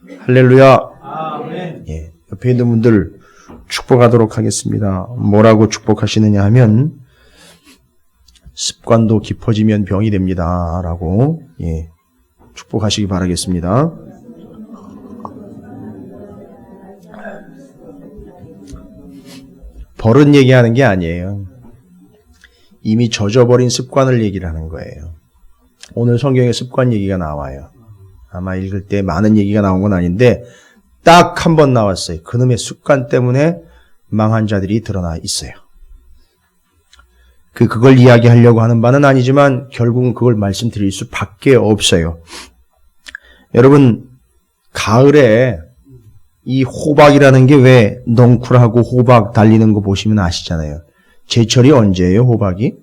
할렐루야. 아멘. 예, 옆에 있는 분들 축복하도록 하겠습니다. 뭐라고 축복하시느냐 하면 습관도 깊어지면 병이 됩니다. 라고 축복하시기 바라겠습니다. 버릇 얘기하는 게 아니에요. 이미 젖어버린 습관을 얘기를 하는 거예요. 오늘 성경에 습관 얘기가 나와요. 아마 읽을 때 많은 얘기가 나온 건 아닌데 딱 한 번 나왔어요. 그놈의 습관 때문에 망한 자들이 드러나 있어요. 그걸 이야기하려고 하는 바는 아니지만 결국은 그걸 말씀드릴 수밖에 없어요. 여러분, 가을에 이 호박이라는 게 왜 넝쿨하고 호박 달리는 거 보시면 아시잖아요. 제철이 언제예요, 호박이?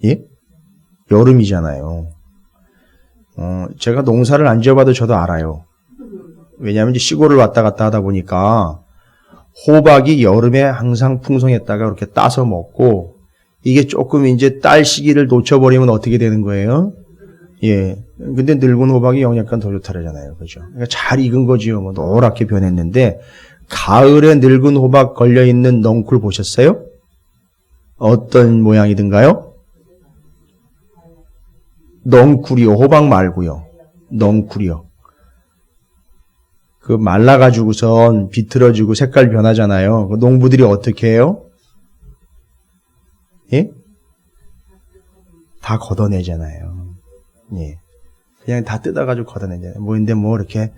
예? 여름이잖아요. 제가 농사를 안 지어봐도 저도 알아요. 왜냐하면 이제 시골을 왔다 갔다 하다 보니까 호박이 여름에 항상 풍성했다가 이렇게 따서 먹고 이게 조금 이제 딸 시기를 놓쳐버리면 어떻게 되는 거예요? 예. 근데 늙은 호박이 영양가 더 좋다잖아요. 그죠? 그러니까 잘 익은 거지요. 뭐 노랗게 변했는데 가을에 늙은 호박 걸려있는 넝쿨 보셨어요? 어떤 모양이든가요? 넝쿨이요. 호박 말고요. 넝쿨이요. 그 말라가지고선 비틀어지고 색깔 변하잖아요. 그 농부들이 어떻게 해요? 예? 다 걷어내잖아요. 예. 그냥 다 뜯어가지고 걷어내잖아요. 뭐인데 뭐 이렇게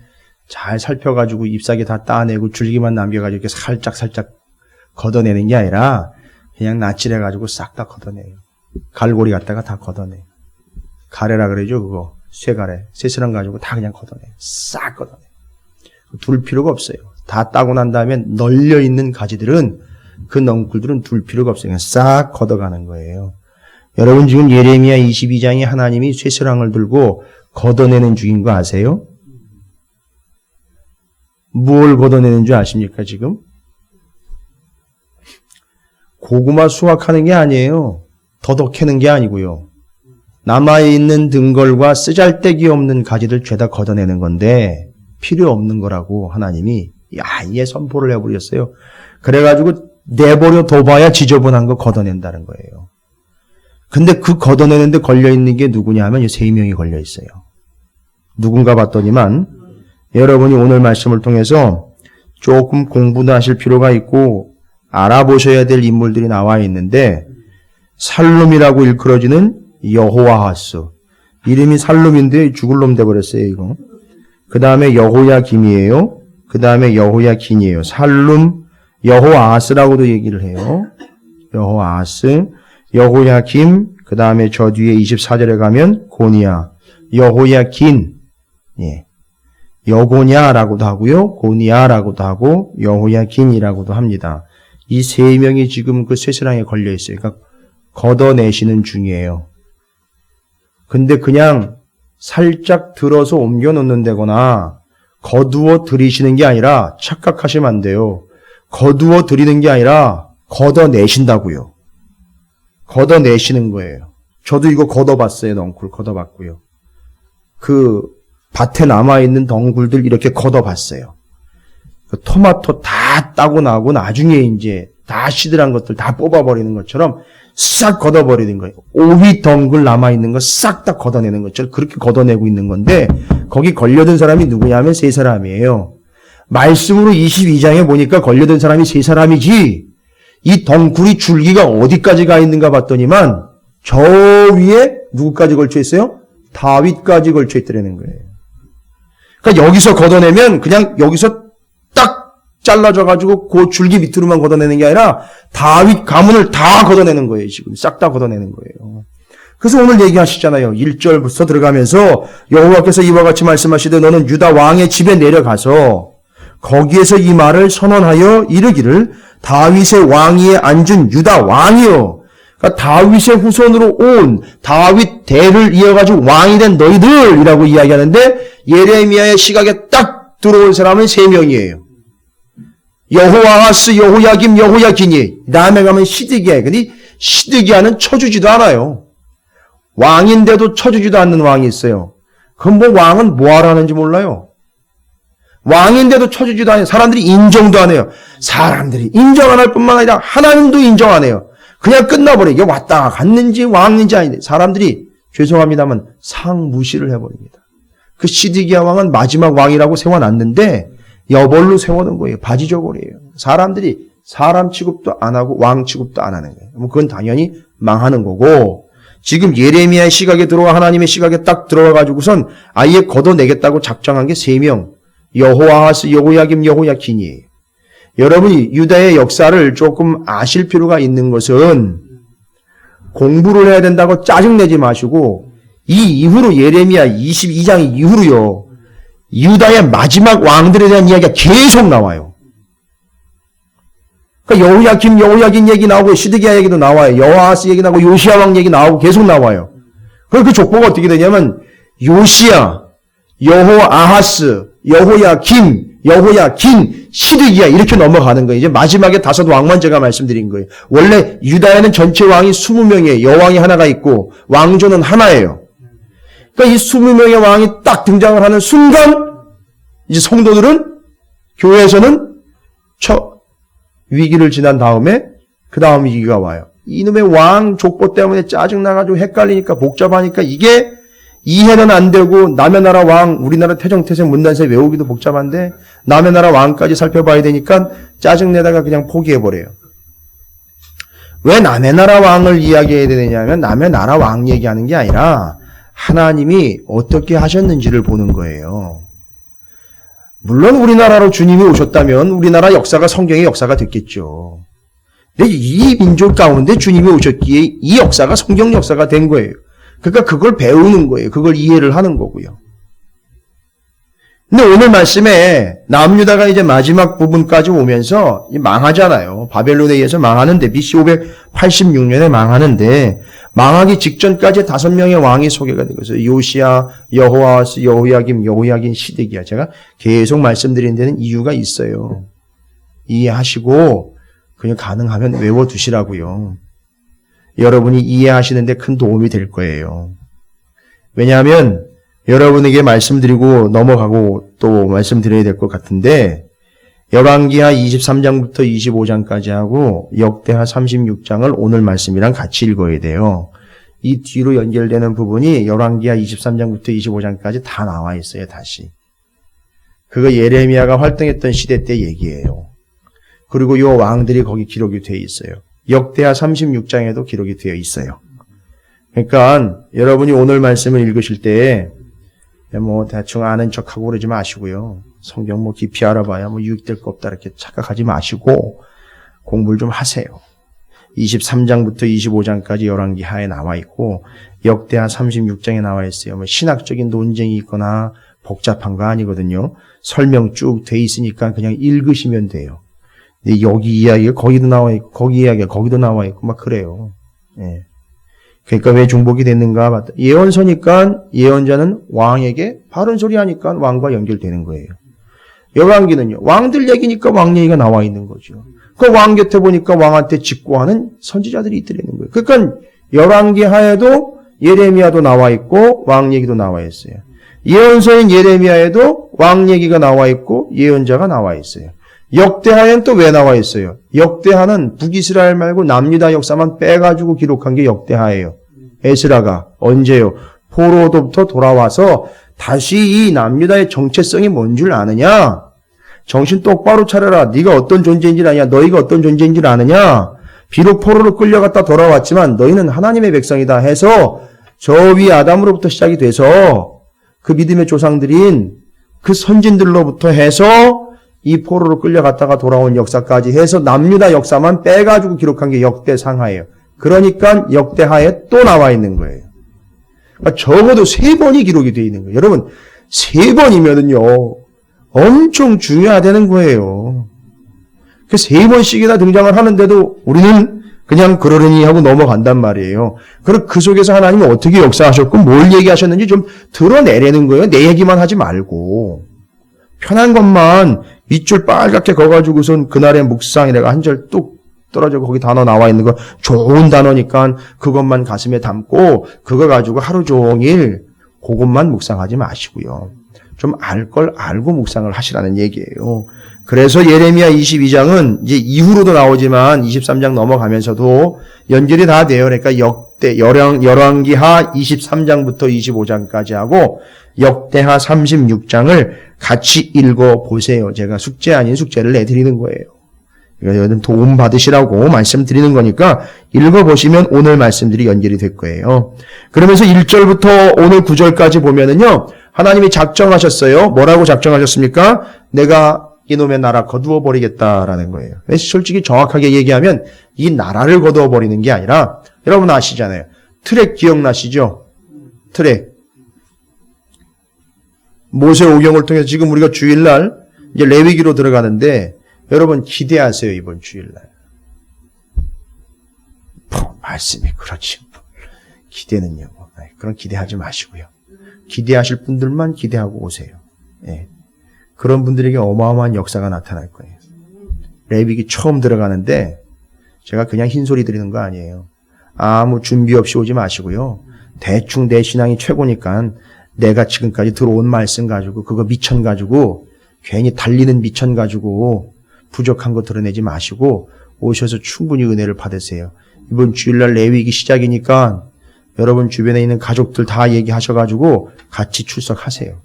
잘 살펴가지고 잎사귀 다 따내고 줄기만 남겨가지고 이렇게 살짝 걷어내는 게 아니라 그냥 낯질해가지고 싹 다 걷어내요. 갈고리 갖다가 다 걷어내요. 가래라 그러죠, 그거. 쇠가래. 쇠스랑 가지고 다 그냥 걷어내요. 싹 걷어내요. 둘 필요가 없어요. 다 따고 난 다음에 널려있는 가지들은 그 넝쿨들은 둘 필요가 없어요. 그냥 싹 걷어가는 거예요. 여러분 지금 예레미야 22장에 하나님이 쇠스랑을 들고 걷어내는 중인 거 아세요? 뭘 걷어내는 줄 아십니까 지금? 고구마 수확하는 게 아니에요. 더덕 캐는 게 아니고요. 남아있는 등걸과 쓰잘데기 없는 가지들 죄다 걷어내는 건데 필요 없는 거라고 하나님이 아예 선포를 해버렸어요. 그래가지고 내버려 둬봐야 지저분한 거 걷어낸다는 거예요. 근데 그 걷어내는데 걸려있는 게 누구냐 하면 3명이 걸려있어요. 누군가 봤더니만 여러분이 오늘 말씀을 통해서 조금 공부도 하실 필요가 있고 알아보셔야 될 인물들이 나와 있는데 살룸이라고 일컬어지는 여호아하스. 이름이 살룸인데 죽을 놈 돼버렸어요 이거. 그 다음에 여호야김이에요. 그 다음에 여호야긴이에요. 살룸, 여호아하스라고도 얘기를 해요. 여호아하스, 여호야김, 그 다음에 저 뒤에 24절에 가면 고니야, 여호야긴, 예. 여고냐라고도 하고요. 고니야라고도 하고 여호야긴이라고도 합니다. 이 3명이 지금 그 쇠스랑에 걸려 있어요. 그러니까 걷어내시는 중이에요. 근데 그냥 살짝 들어서 옮겨 놓는 데거나 거두어 들이시는 게 아니라 착각하시면 안 돼요. 거두어 들이는 게 아니라 걷어내신다고요. 걷어내시는 거예요. 저도 이거 걷어봤어요. 넝쿨 걷어봤고요. 그 밭에 남아있는 덩굴들 이렇게 걷어봤어요. 그 토마토 다 따고 나고 나중에 이제 다 시들한 것들 다 뽑아버리는 것처럼 싹 걷어버리는 거예요. 오휘 덩굴 남아있는 거 싹 다 걷어내는 것처럼 그렇게 걷어내고 있는 건데 거기 걸려든 사람이 누구냐면 3사람이에요. 말씀으로 22장에 보니까 걸려든 사람이 3사람이지 이 덩굴이 줄기가 어디까지 가 있는가 봤더니만 저 위에 누구까지 걸쳐 있어요? 다윗까지 걸쳐 있더라는 거예요. 그러니까 여기서 걷어내면 그냥 여기서 딱 잘라져가지고 그 줄기 밑으로만 걷어내는 게 아니라 다윗 가문을 다 걷어내는 거예요. 지금 싹 다 걷어내는 거예요. 그래서 오늘 얘기하시잖아요. 1절부터 들어가면서 여호와께서 이와 같이 말씀하시되 너는 유다 왕의 집에 내려가서 거기에서 이 말을 선언하여 이르기를 다윗의 왕위에 앉은 유다 왕이요. 그러니까 다윗의 후손으로 온 다윗 대를 이어가지고 왕이 된 너희들이라고 이야기하는데 예레미야의 시각에 딱 들어온 사람은 3명이에요. 여호아하스, 여호야김, 여호야긴이. 다음에 가면 시드기야. 근데 시드기야는 쳐주지도 않아요. 왕인데도 쳐주지도 않는 왕이 있어요. 그럼 뭐 왕은 뭐 하라는지 몰라요. 왕인데도 쳐주지도 않아요. 사람들이 인정도 안 해요. 사람들이 인정 안 할 뿐만 아니라 하나님도 인정 안 해요. 그냥 끝나버려. 이게 왔다 갔는지 왕인지 아닌지 사람들이 죄송합니다만 상무시를 해버립니다. 그 시드기야 왕은 마지막 왕이라고 세워놨는데 여벌로 세워놓은 거예요. 바지저고리예요. 사람들이 사람 취급도 안 하고 왕 취급도 안 하는 거예요. 그건 당연히 망하는 거고 지금 예레미야의 시각에 들어와 하나님의 시각에 딱 들어와가지고선 아예 걷어내겠다고 작정한 게 3명. 여호아하스, 여호야김, 여호야긴이에요. 여러분이 유다의 역사를 조금 아실 필요가 있는 것은 공부를 해야 된다고 짜증내지 마시고 이 이후로 예레미야 22장 이후로요. 유다의 마지막 왕들에 대한 이야기가 계속 나와요. 그러니까 여호야김, 여호야긴 얘기 나오고 시드기야 얘기도 나와요. 여호아하스 얘기 나오고 요시야 왕 얘기 나오고 계속 나와요. 그럼 그 족보가 어떻게 되냐면 요시야, 여호아하스, 여호야김, 여호야긴, 시드기야 이렇게 넘어가는 거예요. 이제 마지막에 5 왕만 제가 말씀드린 거예요. 원래 유다에는 전체 왕이 20명이에요. 여왕이 하나가 있고 왕조는 하나예요. 그러니까 이 20명의 왕이 딱 등장을 하는 순간 이제 성도들은 교회에서는 위기를 지난 다음에 그 다음 위기가 와요. 이놈의 왕 족보 때문에 짜증나가지고 헷갈리니까 복잡하니까 이게 이해는 안 되고 남의 나라 왕, 우리나라 태정태세 문단세 외우기도 복잡한데 남의 나라 왕까지 살펴봐야 되니까 짜증내다가 그냥 포기해버려요. 왜 남의 나라 왕을 이야기해야 되느냐면 남의 나라 왕 얘기하는 게 아니라 하나님이 어떻게 하셨는지를 보는 거예요. 물론 우리나라로 주님이 오셨다면 우리나라 역사가 성경의 역사가 됐겠죠. 근데 이 민족 가운데 주님이 오셨기에 이 역사가 성경 역사가 된 거예요. 그러니까 그걸 배우는 거예요. 그걸 이해를 하는 거고요. 근데 오늘 말씀에 남유다가 이제 마지막 부분까지 오면서 망하잖아요. 바벨론에 의해서 망하는데 BC 586년에 망하는데 망하기 직전까지 5명의 왕이 소개가 되고 있어요. 요시야, 여호아스, 여호야김, 여호야긴, 시드기야. 제가 계속 말씀드리는 데는 이유가 있어요. 이해하시고 그냥 가능하면 외워두시라고요. 여러분이 이해하시는데 큰 도움이 될 거예요. 왜냐하면 여러분에게 말씀드리고 넘어가고 또 말씀드려야 될 것 같은데 열왕기하 23장부터 25장까지 하고 역대하 36장을 오늘 말씀이랑 같이 읽어야 돼요. 이 뒤로 연결되는 부분이 열왕기하 23장부터 25장까지 다 나와 있어요. 다시. 그거 예레미야가 활동했던 시대 때 얘기예요. 그리고 요 왕들이 거기 기록이 되어 있어요. 역대하 36장에도 기록이 되어 있어요. 그러니까 여러분이 오늘 말씀을 읽으실 때 뭐 대충 아는 척하고 그러지 마시고요. 성경 뭐 깊이 알아봐야 뭐 유익될 거 없다 이렇게 착각하지 마시고 공부를 좀 하세요. 23장부터 25장까지 열왕기하에 나와 있고 역대하 36장에 나와 있어요. 뭐 신학적인 논쟁이 있거나 복잡한 거 아니거든요. 설명 쭉 돼 있으니까 그냥 읽으시면 돼요. 근데 여기 이야기가 거기도 나와 있고 거기 이야기가 거기도 나와 있고 막 그래요. 예. 그러니까 왜 중복이 됐는가? 예언서니까 예언자는 왕에게 바른 소리 하니까 왕과 연결되는 거예요. 열왕기는요. 왕들 얘기니까 왕 얘기가 나와 있는 거죠. 그 왕 곁에 보니까 왕한테 직고하는 선지자들이 있더라는 거예요. 그러니까 열왕기 하에도 예레미야도 나와 있고 왕 얘기도 나와 있어요. 예언서인 예레미야에도 왕 얘기가 나와 있고 예언자가 나와 있어요. 역대하에는 또 왜 나와 있어요? 역대하는 북이스라엘 말고 남유다 역사만 빼가지고 기록한 게 역대하예요. 에스라가 언제요? 포로로부터 돌아와서 다시 이 남유다의 정체성이 뭔 줄 아느냐? 정신 똑바로 차려라. 네가 어떤 존재인지 아냐? 너희가 어떤 존재인지 아느냐? 비록 포로로 끌려갔다 돌아왔지만 너희는 하나님의 백성이다 해서 저 위 아담으로부터 시작이 돼서 그 믿음의 조상들인 그 선진들로부터 해서 이 포로로 끌려갔다가 돌아온 역사까지 해서 남유다 역사만 빼가지고 기록한 게 역대상하예요. 그러니까 역대하에 또 나와 있는 거예요. 그러니까 적어도 3번이 기록이 되어 있는 거예요. 여러분 3번이면은요 엄청 중요하다는 거예요. 그 3번씩이나 등장을 하는데도 우리는 그냥 그러려니 하고 넘어간단 말이에요. 그럼 그 속에서 하나님이 어떻게 역사하셨고 뭘 얘기하셨는지 좀 드러내려는 거예요. 내 얘기만 하지 말고. 편한 것만 밑줄 빨갛게 그어가지고선 그날의 묵상이라가 한 절 뚝 떨어져 거기 단어 나와 있는 거 좋은 단어니까 그것만 가슴에 담고 그거 가지고 하루 종일 그것만 묵상하지 마시고요. 좀 알 걸 알고 묵상을 하시라는 얘기예요. 그래서 예레미야 22장은 이제 이후로도 나오지만 23장 넘어가면서도 연결이 다 돼요. 그러니까 열왕기하 23장부터 25장까지 하고 역대하 36장을 같이 읽어보세요. 제가 숙제 아닌 숙제를 내드리는 거예요. 이거는 도움 받으시라고 말씀드리는 거니까 읽어보시면 오늘 말씀들이 연결이 될 거예요. 그러면서 1절부터 오늘 9절까지 보면은요, 하나님이 작정하셨어요. 뭐라고 작정하셨습니까? 내가 이놈의 나라 거두어 버리겠다라는 거예요. 솔직히 정확하게 얘기하면 이 나라를 거두어 버리는 게 아니라, 여러분 아시잖아요. 트랙 기억나시죠? 트랙. 모세오경을 통해서 지금 우리가 주일날 이제 레위기로 들어가는데 여러분 기대하세요. 이번 주일날. 말씀이 그렇지. 기대는요. 그런 기대하지 마시고요. 기대하실 분들만 기대하고 오세요. 예. 그런 분들에게 어마어마한 역사가 나타날 거예요. 레위기 처음 들어가는데 제가 그냥 흰소리 드리는 거 아니에요. 아무 준비 없이 오지 마시고요. 대충 내 신앙이 최고니까 내가 지금까지 들어온 말씀 가지고 그거 미천 가지고 괜히 달리는 미천 가지고 부족한 거 드러내지 마시고 오셔서 충분히 은혜를 받으세요. 이번 주일날 레위기 시작이니까 여러분 주변에 있는 가족들 다 얘기하셔가지고 같이 출석하세요.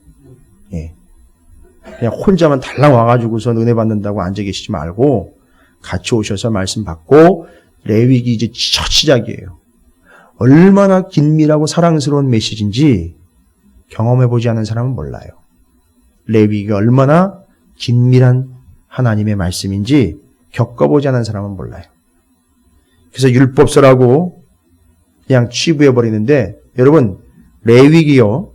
예. 그냥 혼자만 달랑 와가지고선 은혜 받는다고 앉아 계시지 말고 같이 오셔서 말씀 받고 레위기 이제 첫 시작이에요. 얼마나 긴밀하고 사랑스러운 메시지인지 경험해보지 않은 사람은 몰라요. 레위기가 얼마나 긴밀한 하나님의 말씀인지 겪어보지 않은 사람은 몰라요. 그래서 율법서라고 그냥 치부해버리는데 여러분 레위기요.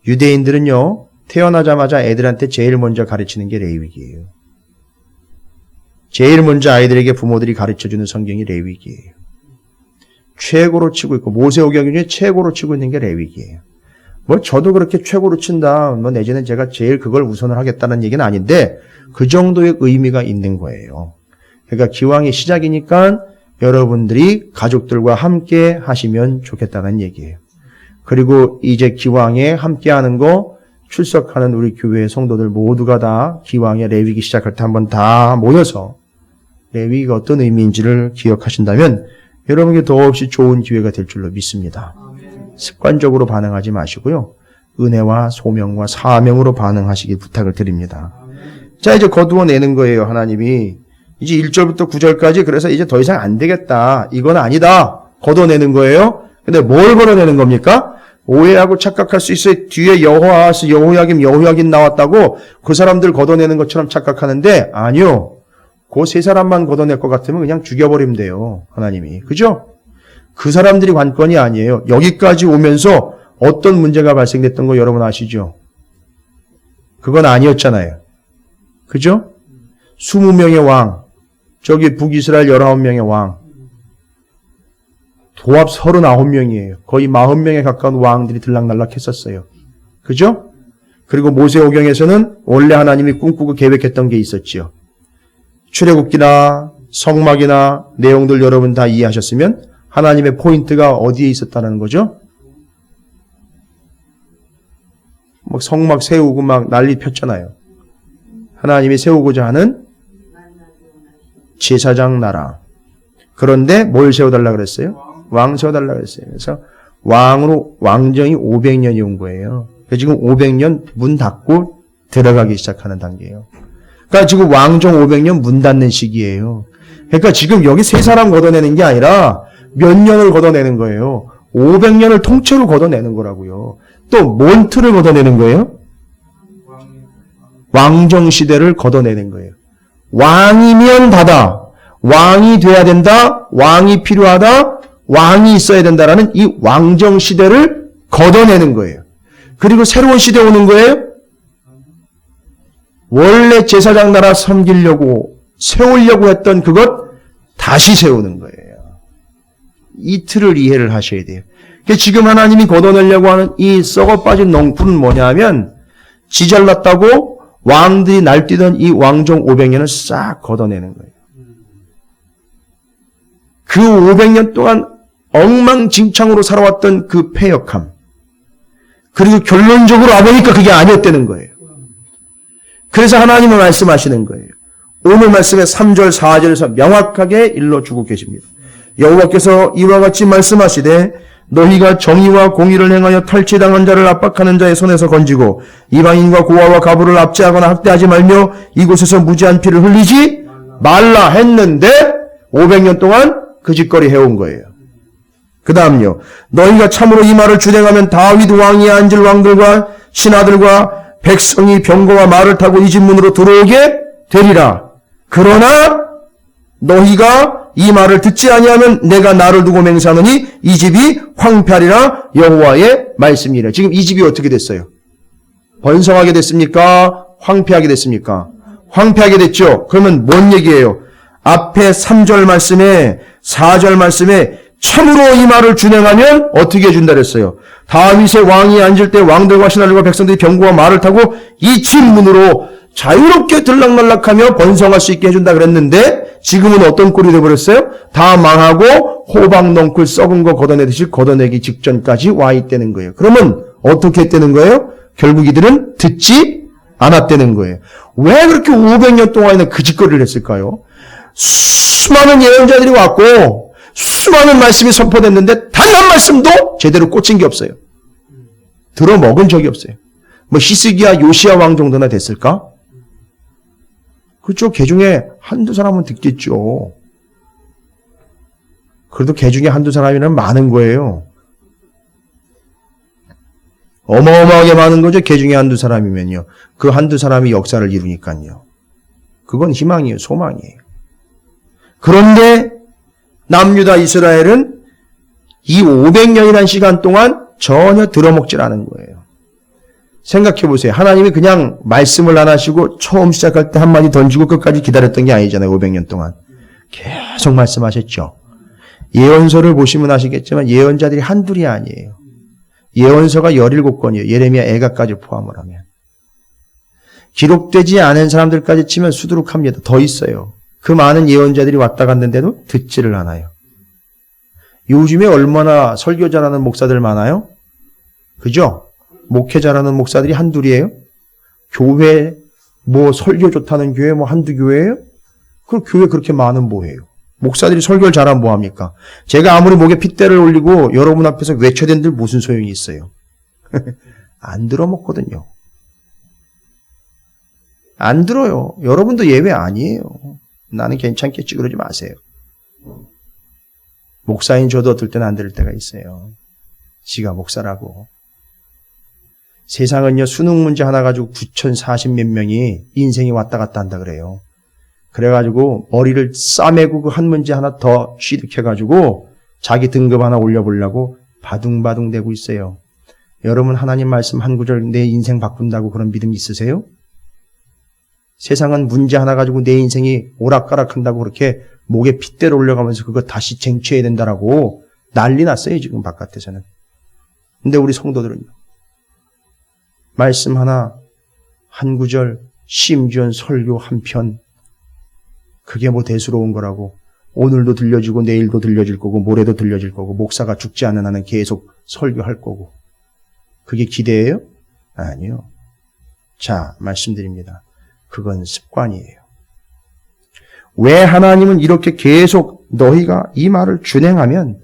유대인들은요. 태어나자마자 애들한테 제일 먼저 가르치는 게 레위기예요. 제일 먼저 아이들에게 부모들이 가르쳐주는 성경이 레위기예요. 최고로 치고 있고 모세오경 중에 최고로 치고 있는 게 레위기예요. 뭐 저도 그렇게 최고로 친다. 뭐 내지는 제가 제일 그걸 우선을 하겠다는 얘기는 아닌데 그 정도의 의미가 있는 거예요. 그러니까 기왕의 시작이니까 여러분들이 가족들과 함께 하시면 좋겠다는 얘기예요. 그리고 이제 기왕에 함께 하는 거 출석하는 우리 교회의 성도들 모두가 다 기왕에 레위기 시작할 때 한번 다 모여서 레위기가 어떤 의미인지를 기억하신다면 여러분에게 더없이 좋은 기회가 될 줄로 믿습니다. 습관적으로 반응하지 마시고요. 은혜와 소명과 사명으로 반응하시길 부탁을 드립니다. 자, 이제 거두어내는 거예요. 하나님이. 이제 1절부터 9절까지 그래서 이제 더 이상 안 되겠다. 이건 아니다. 걷어내는 거예요. 근데 뭘 걷어내는 겁니까? 오해하고 착각할 수 있어요. 뒤에 여호아하스, 여호야김 나왔다고 그 사람들 걷어내는 것처럼 착각하는데 아니요. 그 세 사람만 걷어낼 것 같으면 그냥 죽여버리면 돼요. 하나님이. 그죠? 그 사람들이 관건이 아니에요. 여기까지 오면서 어떤 문제가 발생됐던 거 여러분 아시죠? 그건 아니었잖아요. 그죠? 20명의 왕, 저기 북이스라엘 19명의 왕, 도합 39명이에요. 거의 40명에 가까운 왕들이 들락날락 했었어요. 그죠? 그리고 모세오경에서는 원래 하나님이 꿈꾸고 계획했던 게 있었지요. 출애굽기나 성막이나 내용들 여러분 다 이해하셨으면 하나님의 포인트가 어디에 있었다는 거죠? 막 성막 세우고 막 난리 폈잖아요. 하나님이 세우고자 하는 제사장 나라. 그런데 뭘 세워달라 그랬어요? 왕 세워달라 그랬어요. 그래서 왕으로 왕정이 500년이 온 거예요. 그래서 지금 500년 문 닫고 들어가기 시작하는 단계예요. 그러니까 지금 왕정 500년 문 닫는 시기예요. 그러니까 지금 여기 세 사람 걷어내는 게 아니라 몇 년을 걷어내는 거예요. 500년을 통째로 걷어내는 거라고요. 또 뭔 틀을 걷어내는 거예요? 왕정 시대를 걷어내는 거예요. 왕이면 다다. 왕이 돼야 된다. 왕이 필요하다. 왕이 있어야 된다라는 이 왕정 시대를 걷어내는 거예요. 그리고 새로운 시대 오는 거예요. 원래 제사장 나라 섬기려고 세우려고 했던 그것 다시 세우는 거예요. 이 틀을 이해를 하셔야 돼요. 지금 하나님이 걷어내려고 하는 이 썩어빠진 넝쿨은 뭐냐면 지잘났다고 왕들이 날뛰던 이 왕정 500년을 싹 걷어내는 거예요. 그 500년 동안 엉망진창으로 살아왔던 그 패역함. 그리고 결론적으로 와보니까 그게 아니었다는 거예요. 그래서 하나님은 말씀하시는 거예요. 오늘 말씀의 3절, 4절에서 명확하게 일러주고 계십니다. 여호와께서 이와 같이 말씀하시되 너희가 정의와 공의를 행하여 탈취당한 자를 압박하는 자의 손에서 건지고 이방인과 고아와 가부를 압제하거나 학대하지 말며 이곳에서 무지한 피를 흘리지 말라 했는데 500년 동안 그 짓거리 해온 거예요. 그 다음요. 너희가 참으로 이 말을 준행하면 다윗 왕이 앉을 왕들과 신하들과 백성이 병거와 말을 타고 이 집 문으로 들어오게 되리라. 그러나 너희가 이 말을 듣지 아니하면 내가 나를 두고 맹세하노니 이 집이 황폐하리라 여호와의 말씀이라. 지금 이 집이 어떻게 됐어요? 번성하게 됐습니까? 황폐하게 됐습니까? 황폐하게 됐죠. 그러면 뭔 얘기예요? 앞에 3절 말씀에 4절 말씀에 참으로 이 말을 준행하면 어떻게 해준다 그랬어요? 다윗의 왕이 앉을 때 왕들과 신하들과 백성들이 병거와 말을 타고 이 집 문으로 자유롭게 들락날락하며 번성할 수 있게 해준다 그랬는데 지금은 어떤 꼴이 되어버렸어요? 다 망하고 호박 넝쿨 썩은 거 걷어내듯이 걷어내기 직전까지 와 있다는 거예요. 그러면 어떻게 했다는 거예요? 결국 이들은 듣지 않았다는 거예요. 왜 그렇게 500년 동안이나 그 짓거리를 했을까요? 수많은 예언자들이 왔고 수많은 말씀이 선포됐는데 단 한 말씀도 제대로 꽂힌 게 없어요. 들어먹은 적이 없어요. 뭐 히스기야 요시야 왕 정도나 됐을까? 그렇죠. 개 중에 한두 사람은 듣겠죠. 그래도 개 중에 한두 사람이면 많은 거예요. 어마어마하게 많은 거죠. 개 중에 한두 사람이면요. 그 한두 사람이 역사를 이루니까요. 그건 희망이에요. 소망이에요. 그런데 남유다 이스라엘은 이 500년이라는 시간 동안 전혀 들어먹질 않은 거예요. 생각해 보세요. 하나님이 그냥 말씀을 안 하시고 처음 시작할 때 한마디 던지고 끝까지 기다렸던 게 아니잖아요. 500년 동안. 계속 말씀하셨죠. 예언서를 보시면 아시겠지만 예언자들이 한둘이 아니에요. 예언서가 17권이에요. 예레미야 애가까지 포함을 하면. 기록되지 않은 사람들까지 치면 수두룩합니다. 더 있어요. 그 많은 예언자들이 왔다 갔는데도 듣지를 않아요. 요즘에 얼마나 설교 잘하는 목사들 많아요? 그죠? 목회 잘하는 목사들이 한둘이에요? 교회, 설교 좋다는 교회 한두 교회예요? 그 교회 그렇게 많은 뭐예요? 목사들이 설교를 잘하면 뭐합니까? 제가 아무리 목에 핏대를 올리고 여러분 앞에서 외쳐댄들 무슨 소용이 있어요? 안 들어먹거든요. 안 들어요. 여러분도 예외 아니에요. 나는 괜찮겠지 그러지 마세요. 목사인 저도 어떨 때는 안 들을 때가 있어요. 지가 목사라고. 세상은요, 수능 문제 하나 가지고 9,040몇 명이 인생이 왔다 갔다 한다 그래요. 그래가지고 머리를 싸매고 그 한 문제 하나 더 취득해가지고 자기 등급 하나 올려보려고 바둥바둥 대고 있어요. 여러분 하나님 말씀 한 구절 내 인생 바꾼다고 그런 믿음 있으세요? 세상은 문제 하나 가지고 내 인생이 오락가락한다고 그렇게 목에 핏대를 올려가면서 그거 다시 쟁취해야 된다라고 난리 났어요. 지금 바깥에서는. 근데 우리 성도들은요. 말씀 하나, 한 구절, 심지어 설교 한 편, 그게 뭐 대수로운 거라고. 오늘도 들려지고 내일도 들려질 거고 모레도 들려질 거고 목사가 죽지 않는 한은 계속 설교할 거고. 그게 기대예요? 아니요. 자, 말씀드립니다. 그건 습관이에요. 왜 하나님은 이렇게 계속 너희가 이 말을 준행하면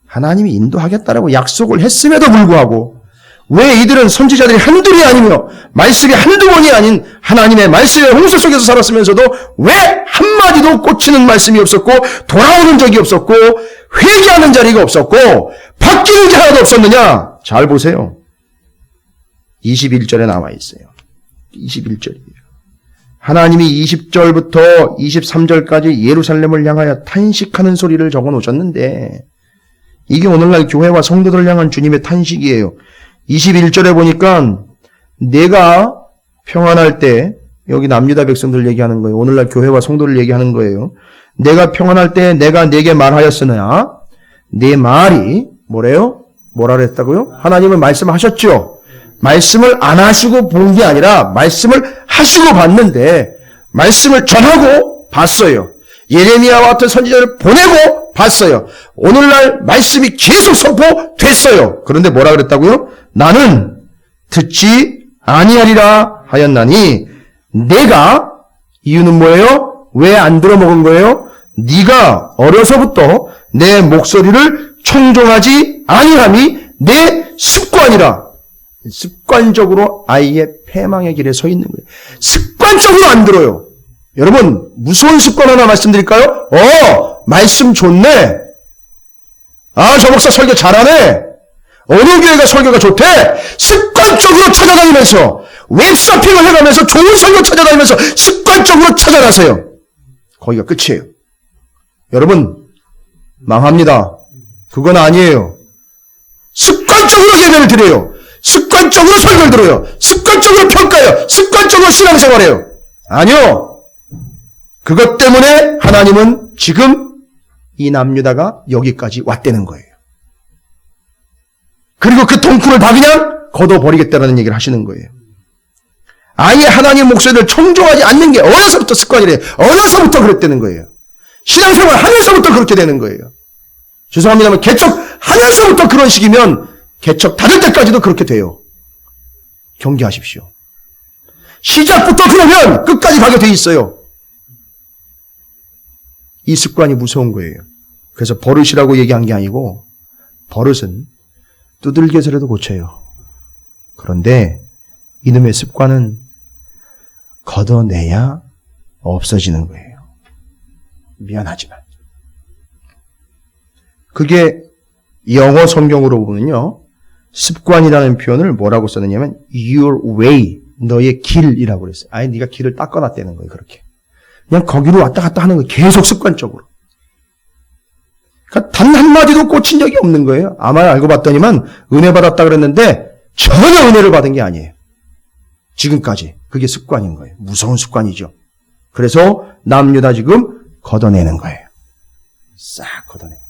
하나님이 인도하겠다라고 약속을 했음에도 불구하고 왜 이들은 선지자들이 한둘이 아니며 말씀이 한두 번이 아닌 하나님의 말씀의 홍수 속에서 살았으면서도 왜 한마디도 꽂히는 말씀이 없었고 돌아오는 적이 없었고 회개하는 자리가 없었고 바뀌는 게 하나도 없었느냐? 잘 보세요. 21절에 나와 있어요. 21절이에요. 하나님이 20절부터 23절까지 예루살렘을 향하여 탄식하는 소리를 적어 놓으셨는데 이게 오늘날 교회와 성도들을 향한 주님의 탄식이에요. 21절에 보니까 내가 평안할 때 여기 남유다 백성들 얘기하는 거예요. 오늘날 교회와 성도를 얘기하는 거예요. 내가 평안할 때 내가 네게 말하였으나 네 말이 뭐래요? 뭐라 그랬다고요? 하나님은 말씀하셨죠. 말씀을 안 하시고 본 게 아니라 말씀을 하시고 봤는데 말씀을 전하고 봤어요. 예레미야와 같은 선지자를 보내고 봤어요. 오늘날 말씀이 계속 선포됐어요. 그런데 뭐라 그랬다고요? 나는 듣지 아니하리라 하였나니 내가 이유는 뭐예요? 왜 안 들어먹은 거예요? 네가 어려서부터 내 목소리를 청종하지 아니함이 내 습관이라. 습관적으로 아이의 패망의 길에 서 있는 거예요. 습관적으로 안 들어요. 여러분 무서운 습관 하나 말씀드릴까요? 말씀 좋네. 저 목사 설교 잘하네. 어느 교회가 설교가 좋대. 습관적으로 찾아다니면서 웹서핑을 해가면서 좋은 설교 찾아다니면서 습관적으로 찾아가세요. 거기가 끝이에요. 여러분 망합니다. 그건 아니에요. 습관적으로 예배를 드려요. 습관적으로 설교를 들어요. 습관적으로 평가해요. 습관적으로 신앙생활해요. 아니요. 그것 때문에 하나님은 지금 이 남유다가 여기까지 왔다는 거예요. 그리고 그 덩쿨을 다 그냥 걷어버리겠다는 얘기를 하시는 거예요. 아예 하나님 목소리를 청종하지 않는 게 어려서부터 습관이래요. 어려서부터 그랬다는 거예요. 신앙생활 하면서부터 그렇게 되는 거예요. 죄송합니다만 개척하면서부터 그런 식이면 개척 닫을 때까지도 그렇게 돼요. 경계하십시오. 시작부터 그러면 끝까지 가게 돼 있어요. 이 습관이 무서운 거예요. 그래서 버릇이라고 얘기한 게 아니고 버릇은 두들겨서라도 고쳐요. 그런데 이놈의 습관은 걷어내야 없어지는 거예요. 미안하지만. 그게 영어 성경으로 보면요. 습관이라는 표현을 뭐라고 썼느냐면 your way, 너의 길이라고 그랬어요. 아예 네가 길을 닦아놨다는 거예요. 그렇게. 그냥 거기로 왔다 갔다 하는 거예요. 계속 습관적으로. 그러니까 단 한마디도 꽂힌 적이 없는 거예요. 아마 알고 봤더니만 은혜 받았다 그랬는데 전혀 은혜를 받은 게 아니에요. 지금까지. 그게 습관인 거예요. 무서운 습관이죠. 그래서 남유다 지금 걷어내는 거예요. 싹 걷어내는 거예요.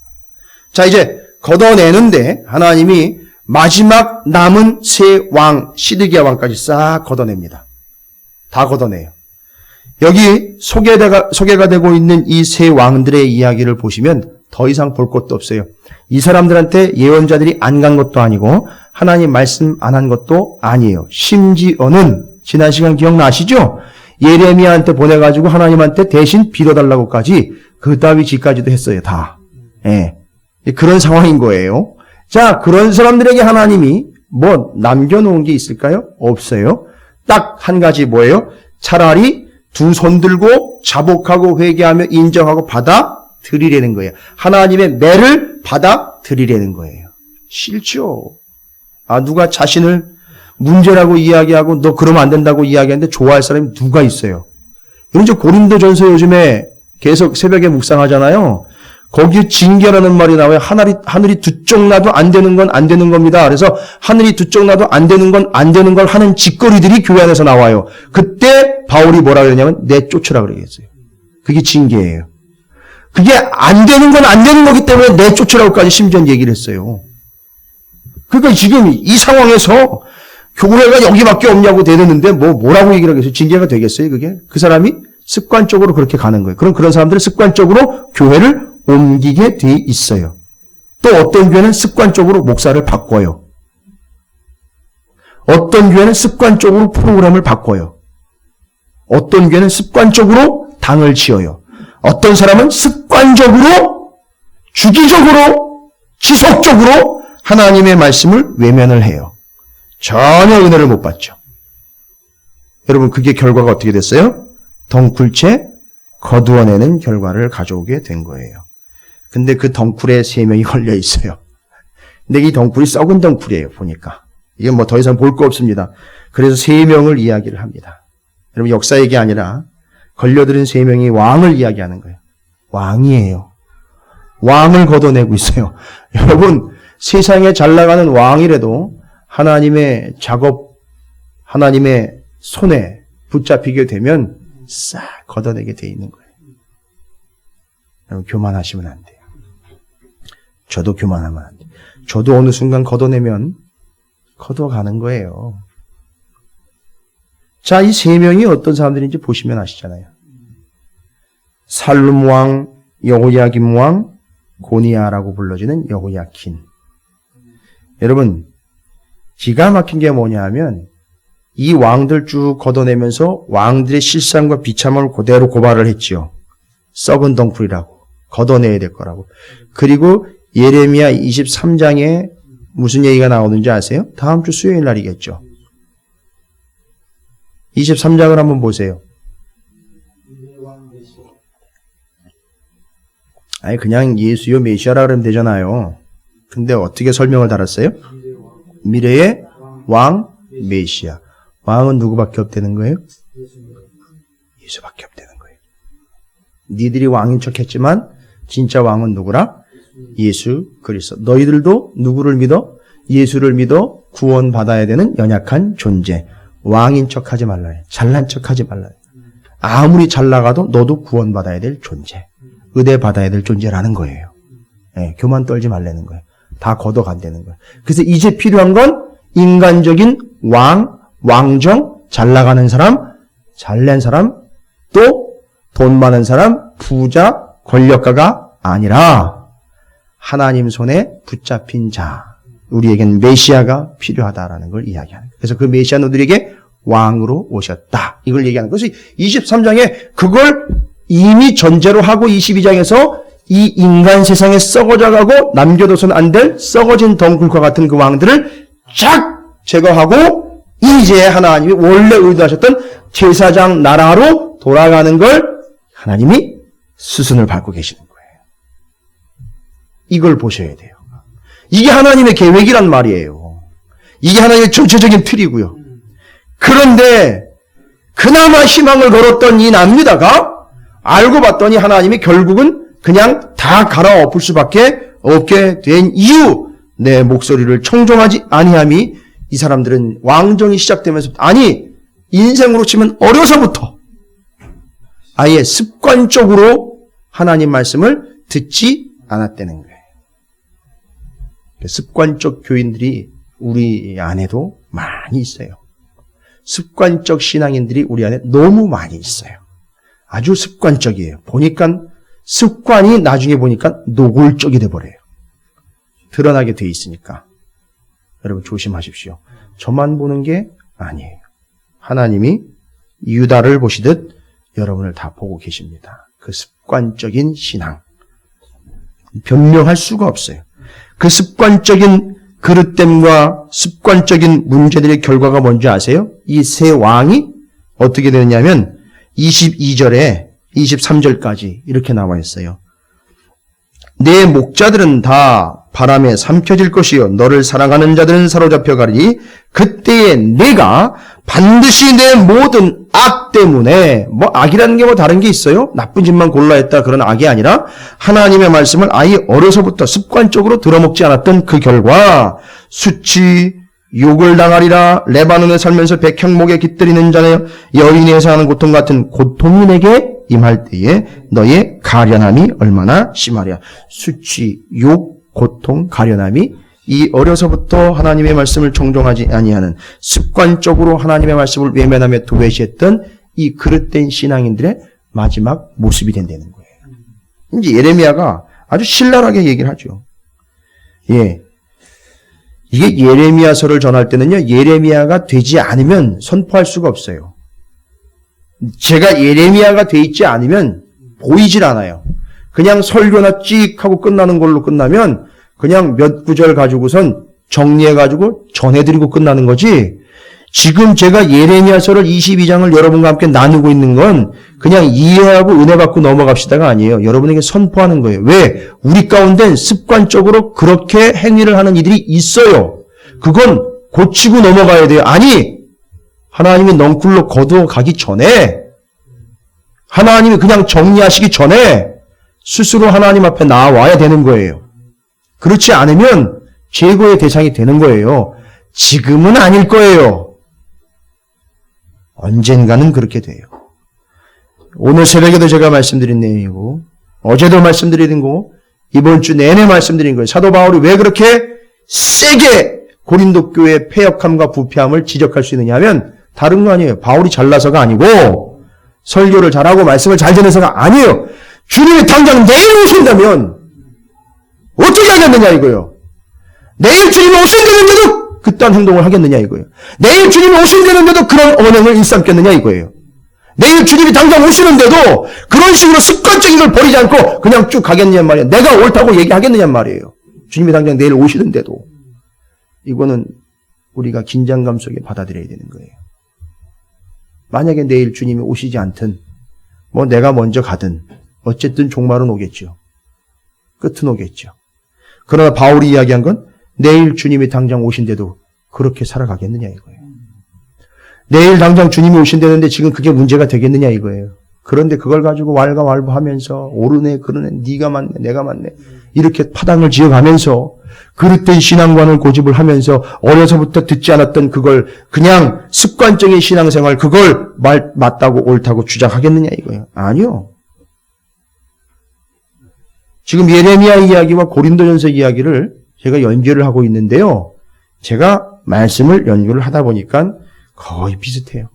자, 이제 걷어내는데 하나님이 마지막 남은 세 왕, 시드기야 왕까지 싹 걷어냅니다. 다 걷어내요. 여기 소개가 되고 있는 이 세 왕들의 이야기를 보시면 더 이상 볼 것도 없어요. 이 사람들한테 예언자들이 안 간 것도 아니고 하나님 말씀 안 한 것도 아니에요. 심지어는 지난 시간 기억나시죠? 예레미야한테 보내가지고 하나님한테 대신 빌어달라고까지 그따위 짓까지도 했어요. 다. 예. 그런 상황인 거예요. 자, 그런 사람들에게 하나님이 뭐 남겨놓은 게 있을까요? 없어요. 딱 한 가지 뭐예요? 차라리 두 손 들고 자복하고 회개하며 인정하고 받아들이려는 거예요. 하나님의 매를 받아들이려는 거예요. 싫죠. 누가 자신을 문제라고 이야기하고 너 그러면 안 된다고 이야기하는데 좋아할 사람이 누가 있어요? 여러분 저 고린도전서 요즘에 계속 새벽에 묵상하잖아요. 거기에 징계라는 말이 나와요. 하늘이 두 쪽 나도 안 되는 건 안 되는 겁니다. 그래서 하늘이 두 쪽 나도 안 되는 건 안 되는 걸 하는 짓거리들이 교회 안에서 나와요. 그때 바울이 뭐라 그러냐면 내쫓으라 그러겠어요. 그게 징계예요. 그게 안 되는 건 안 되는 거기 때문에 내쫓으라고까지 심지어 얘기를 했어요. 그러니까 지금 이 상황에서 교회가 여기밖에 없냐고 되는데 뭐라고 얘기를 하겠어요? 징계가 되겠어요, 그게? 그 사람이 습관적으로 그렇게 가는 거예요. 그런 사람들은 습관적으로 교회를 옮기게 돼 있어요. 또 어떤 교회는 습관적으로 목사를 바꿔요. 어떤 교회는 습관적으로 프로그램을 바꿔요. 어떤 교회는 습관적으로 당을 지어요. 어떤 사람은 습관적으로, 주기적으로, 지속적으로 하나님의 말씀을 외면을 해요. 전혀 은혜를 못 받죠. 여러분 그게 결과가 어떻게 됐어요? 덩굴채 거두어내는 결과를 가져오게 된 거예요. 근데 그 덩굴에 3명이 걸려 있어요. 근데 이 덩굴이 썩은 덩굴이에요, 보니까. 이건 뭐 더 이상 볼 거 없습니다. 그래서 3명을 이야기를 합니다. 여러분 역사 얘기 아니라 걸려들은 3명이 왕을 이야기하는 거예요. 왕이에요. 왕을 걷어내고 있어요. 여러분 세상에 잘 나가는 왕이라도 하나님의 작업, 하나님의 손에 붙잡히게 되면 싹 걷어내게 돼 있는 거예요. 여러분 교만하시면 안 돼요. 저도 교만하면 안 돼요. 저도 어느 순간 걷어내면 걷어가는 거예요. 자, 이 3명이 어떤 사람들인지 보시면 아시잖아요. 살룸 왕, 여호야김 왕, 고니야라고 불러지는 여호야킨. 여러분 기가 막힌 게 뭐냐 하면 이 왕들 쭉 걷어내면서 왕들의 실상과 비참함을 그대로 고발을 했지요. 썩은 덩굴이라고. 걷어내야 될 거라고. 그리고 예레미야 23장에 무슨 얘기가 나오는지 아세요? 다음 주 수요일 날이겠죠. 23장을 한번 보세요. 아니 그냥 예수요 메시아라 그러면 되잖아요. 근데 어떻게 설명을 달았어요? 미래의 왕 메시아. 왕은 누구밖에 없다는 거예요? 예수밖에 없다는 거예요. 니들이 왕인 척했지만 진짜 왕은 누구라? 예수 그리스도. 너희들도 누구를 믿어? 예수를 믿어 구원받아야 되는 연약한 존재. 왕인 척하지 말라. 잘난 척하지 말라. 아무리 잘 나가도 너도 구원받아야 될 존재. 의대 받아야 될 존재라는 거예요. 네, 교만 떨지 말라는 거예요. 다 걷어간다는 거예요. 그래서 이제 필요한 건 인간적인 왕정, 잘 나가는 사람, 잘난 사람, 또 돈 많은 사람, 부자, 권력가가 아니라 하나님 손에 붙잡힌 자. 우리에겐 메시아가 필요하다라는 걸 이야기하는 거예요. 그래서 그 메시아는 우리에게 왕으로 오셨다. 이걸 얘기하는 거예요. 그래서 23장에 그걸 이미 전제로 하고 22장에서 이 인간 세상에 썩어져가고 남겨둬서는 안 될 썩어진 덩굴과 같은 그 왕들을 쫙 제거하고 이제 하나님이 원래 의도하셨던 제사장 나라로 돌아가는 걸 하나님이 수순을 밟고 계시는 거예요. 이걸 보셔야 돼요. 이게 하나님의 계획이란 말이에요. 이게 하나님의 전체적인 틀이고요. 그런데 그나마 희망을 걸었던 이 남유다가 알고 봤더니 하나님이 결국은 그냥 다 갈아엎을 수밖에 없게 된 이유, 내 목소리를 청종하지 아니함이 이 사람들은 왕정이 시작되면서 아니 인생으로 치면 어려서부터 아예 습관적으로 하나님 말씀을 듣지 않았다는 거예요. 습관적 교인들이 우리 안에도 많이 있어요. 습관적 신앙인들이 우리 안에 너무 많이 있어요. 아주 습관적이에요. 보니까 습관이 나중에 보니까 노골적이 돼버려요. 드러나게 돼 있으니까. 여러분 조심하십시오. 저만 보는 게 아니에요. 하나님이 유다를 보시듯 여러분을 다 보고 계십니다. 그 습관적인 신앙. 변명할 수가 없어요. 그 습관적인 그릇됨과 습관적인 문제들의 결과가 뭔지 아세요? 이 세 왕이 어떻게 되느냐면 22절에 23절까지 이렇게 나와 있어요. 내 목자들은 다 바람에 삼켜질 것이요 너를 사랑하는 자들은 사로잡혀 가리니 그때에 내가 반드시 내 모든 악 때문에 뭐 악이라는 게 뭐 다른 게 있어요? 나쁜 짓만 골라 했다 그런 악이 아니라 하나님의 말씀을 아예 어려서부터 습관적으로 들어먹지 않았던 그 결과 수치 욕을 당하리라. 레바논에 살면서 백향목에 깃들이는 자네 여인에서 하는 고통 같은 고통이 내게 임할 때에 너의 가련함이 얼마나 심하랴. 수치, 욕, 고통, 가련함이 이 어려서부터 하나님의 말씀을 청종하지 아니하는 습관적으로 하나님의 말씀을 외면하며 도외시했던 이 그릇된 신앙인들의 마지막 모습이 된다는 거예요. 이제 예레미야가 아주 신랄하게 얘기를 하죠. 예. 이게 예레미야서를 전할 때는요, 예레미야가 되지 않으면 선포할 수가 없어요. 제가 예레미야가 돼 있지 않으면 보이질 않아요. 그냥 설교나 찍 하고 끝나는 걸로 끝나면 그냥 몇 구절 가지고선 정리해가지고 전해드리고 끝나는 거지. 지금 제가 예레미야서를 22장을 여러분과 함께 나누고 있는 건 그냥 이해하고 은혜 받고 넘어갑시다가 아니에요. 여러분에게 선포하는 거예요. 왜? 우리 가운데는 습관적으로 그렇게 행위를 하는 이들이 있어요. 그건 고치고 넘어가야 돼요. 아니, 하나님이 넝쿨로 거두어 가기 전에, 하나님이 그냥 정리하시기 전에 스스로 하나님 앞에 나와야 되는 거예요. 그렇지 않으면 제거의 대상이 되는 거예요. 지금은 아닐 거예요. 언젠가는 그렇게 돼요. 오늘 새벽에도 제가 말씀드린 내용이고 어제도 말씀드린 거고 이번 주 내내 말씀드린 거예요. 사도 바울이 왜 그렇게 세게 고린도 교회의 패역함과 부패함을 지적할 수 있느냐 하면 다른 거 아니에요. 바울이 잘나서가 아니고 설교를 잘하고 말씀을 잘 전해서가 아니에요. 주님이 당장 내일 오신다면 어떻게 하겠느냐 이거요. 내일 주님이 오신다는데도 그딴 행동을 하겠느냐 이거예요. 내일 주님이 오신다는데도 그런 언행을 일삼겠느냐 이거예요. 내일 주님이 당장 오시는데도 그런 식으로 습관적인 걸 버리지 않고 그냥 쭉 가겠느냐 말이에요. 내가 옳다고 얘기하겠느냐 말이에요. 주님이 당장 내일 오시는데도. 이거는 우리가 긴장감 속에 받아들여야 되는 거예요. 만약에 내일 주님이 오시지 않든 뭐 내가 먼저 가든 어쨌든 종말은 오겠죠. 끝은 오겠죠. 그러나 바울이 이야기한 건 내일 주님이 당장 오신데도 그렇게 살아가겠느냐 이거예요. 내일 당장 주님이 오신다는데 지금 그게 문제가 되겠느냐 이거예요. 그런데 그걸 가지고 왈가왈부하면서 오르네 그러네 네가 맞네 내가 맞네 이렇게 파당을 지어가면서 그릇된 신앙관을 고집을 하면서 어려서부터 듣지 않았던 그걸 그냥 습관적인 신앙생활 그걸 맞다고 옳다고 주장하겠느냐 이거예요. 아니요. 지금 예레미야 이야기와 고린도전서 이야기를 제가 연결을 하고 있는데요. 제가 말씀을 연결을 하다 보니까 거의 비슷해요.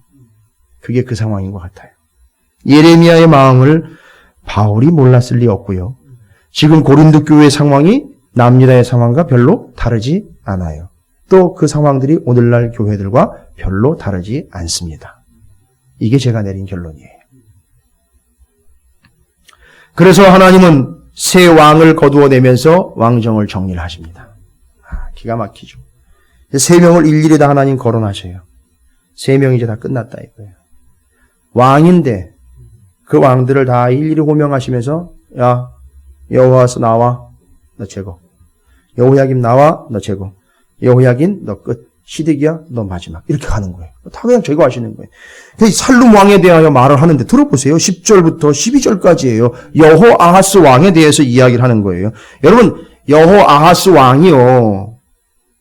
그게 그 상황인 것 같아요. 예레미야의 마음을 바울이 몰랐을 리 없고요. 지금 고린도 교회의 상황이 남유다의 상황과 별로 다르지 않아요. 또 그 상황들이 오늘날 교회들과 별로 다르지 않습니다. 이게 제가 내린 결론이에요. 그래서 하나님은 새 왕을 거두어내면서 왕정을 정리를 하십니다. 기가 막히죠. 세 명을 일일이 다 하나님 거론하셔요. 세 명이 이제 다 끝났다 이거예요. 왕인데 그 왕들을 다 일일이 호명하시면서 야 여호와서 나와 너 제거. 여호야김 나와 너 제거. 여호야긴 너 끝. 시드기야 너 마지막. 이렇게 가는 거예요. 다 그냥 제거하시는 거예요. 살룸 왕에 대하여 말을 하는데 들어보세요. 10절부터 12절까지예요. 여호아하스 왕에 대해서 이야기를 하는 거예요. 여러분 여호아하스 왕이요.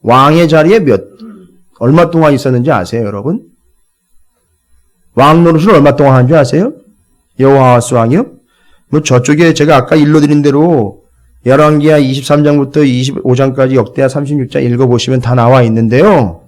왕의 자리에 얼마 동안 있었는지 아세요, 여러분? 왕 노릇을 얼마 동안 한 줄 아세요? 여호아하스 왕이요? 뭐 저쪽에 제가 아까 일러드린 대로 열왕기하 23장부터 25장까지 역대하 36장 읽어보시면 다 나와 있는데요.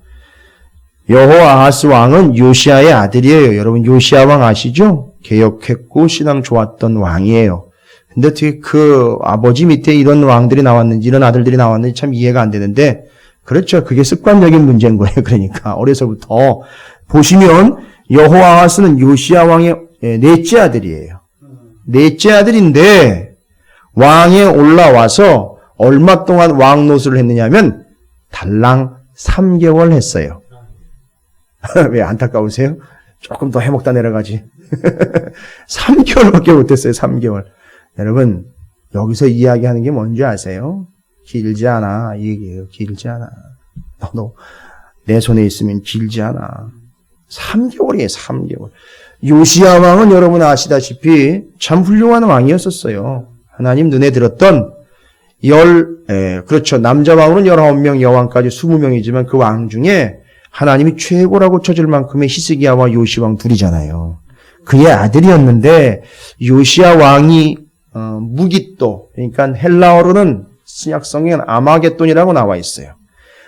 여호아하스 왕은 요시아의 아들이에요. 여러분 요시아 왕 아시죠? 개혁했고 신앙 좋았던 왕이에요. 근데 어떻게 그 아버지 밑에 이런 왕들이 나왔는지 이런 아들들이 나왔는지 참 이해가 안 되는데 그렇죠. 그게 습관적인 문제인 거예요. 그러니까 어려서부터 보시면 여호아하스는 요시아 왕의 넷째 아들이에요. 넷째 아들인데 왕에 올라와서 얼마 동안 왕 노릇을 했느냐면 달랑 3개월 했어요. 왜 안타까우세요? 조금 더 해먹다 내려가지. 3개월밖에 못했어요. 3개월. 여러분 여기서 이야기하는 게 뭔지 아세요? 길지 않아. 이 얘기예요. 길지 않아. 너도 내 손에 있으면 길지 않아. 3개월이에요. 3개월. 요시야 왕은 여러분 아시다시피 참 훌륭한 왕이었었어요. 하나님 눈에 들었던 그렇죠. 남자 왕으로는 19명, 여왕까지 20명이지만 그 왕 중에 하나님이 최고라고 쳐줄 만큼의 히스기야와 요시 왕 둘이잖아요. 그의 아들이었는데 요시야 왕이 무깃도 그러니까 헬라어로는 신약성에는 아마겟돈이라고 나와 있어요.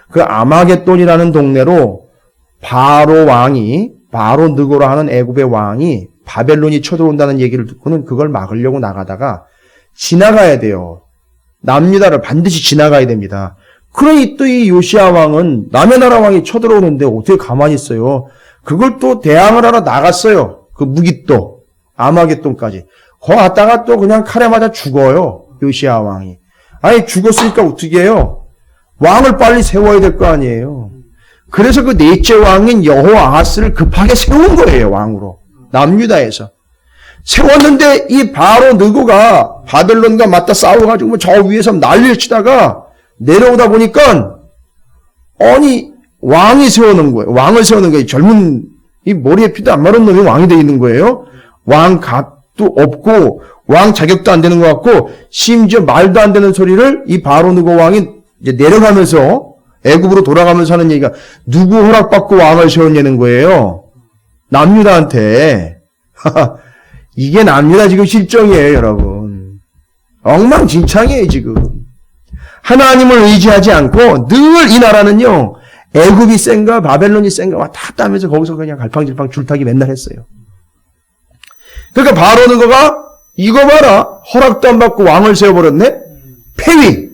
그 아마겟돈이라는 동네로 바로 느고라 하는 애굽의 왕이 바벨론이 쳐들어온다는 얘기를 듣고는 그걸 막으려고 나가다가 지나가야 돼요. 남유다를 반드시 지나가야 됩니다. 그러니 또 이 요시야 왕은 남의 나라 왕이 쳐들어오는데 어떻게 가만히 있어요. 그걸 또 대항을 하러 나갔어요. 그 무깃도 아마겟돈까지. 거기 갔다가 또 그냥 칼에 맞아 죽어요. 요시야 왕이. 아니 죽었으니까 어떻게 해요? 왕을 빨리 세워야 될 거 아니에요. 그래서 그 넷째 왕인 여호아하스를 급하게 세운 거예요. 왕으로. 남유다에서. 세웠는데 이 바로 느고가 바벨론과 맞다 싸워가지고 저 위에서 난리를 치다가 내려오다 보니까 아니 왕이 세우는 거예요. 왕을 세우는 거예요. 젊은 이 머리에 피도 안 마른 놈이 왕이 돼 있는 거예요. 왕 값도 없고 왕 자격도 안 되는 것 같고 심지어 말도 안 되는 소리를 이 바로 느고 왕이 이제 내려가면서 애굽으로 돌아가면서 하는 얘기가 누구 허락받고 왕을 세웠냐는 거예요. 남유다한테. 이게 남유다 지금 실정이에요, 여러분. 엉망진창이에요, 지금. 하나님을 의지하지 않고 늘 이 나라는요. 애굽이 센가 바벨론이 센가 왔다 갔다 하면서 거기서 그냥 갈팡질팡 줄타기 맨날 했어요. 그러니까 바로 느고가 이거 봐라. 허락도 안 받고 왕을 세워버렸네? 폐위.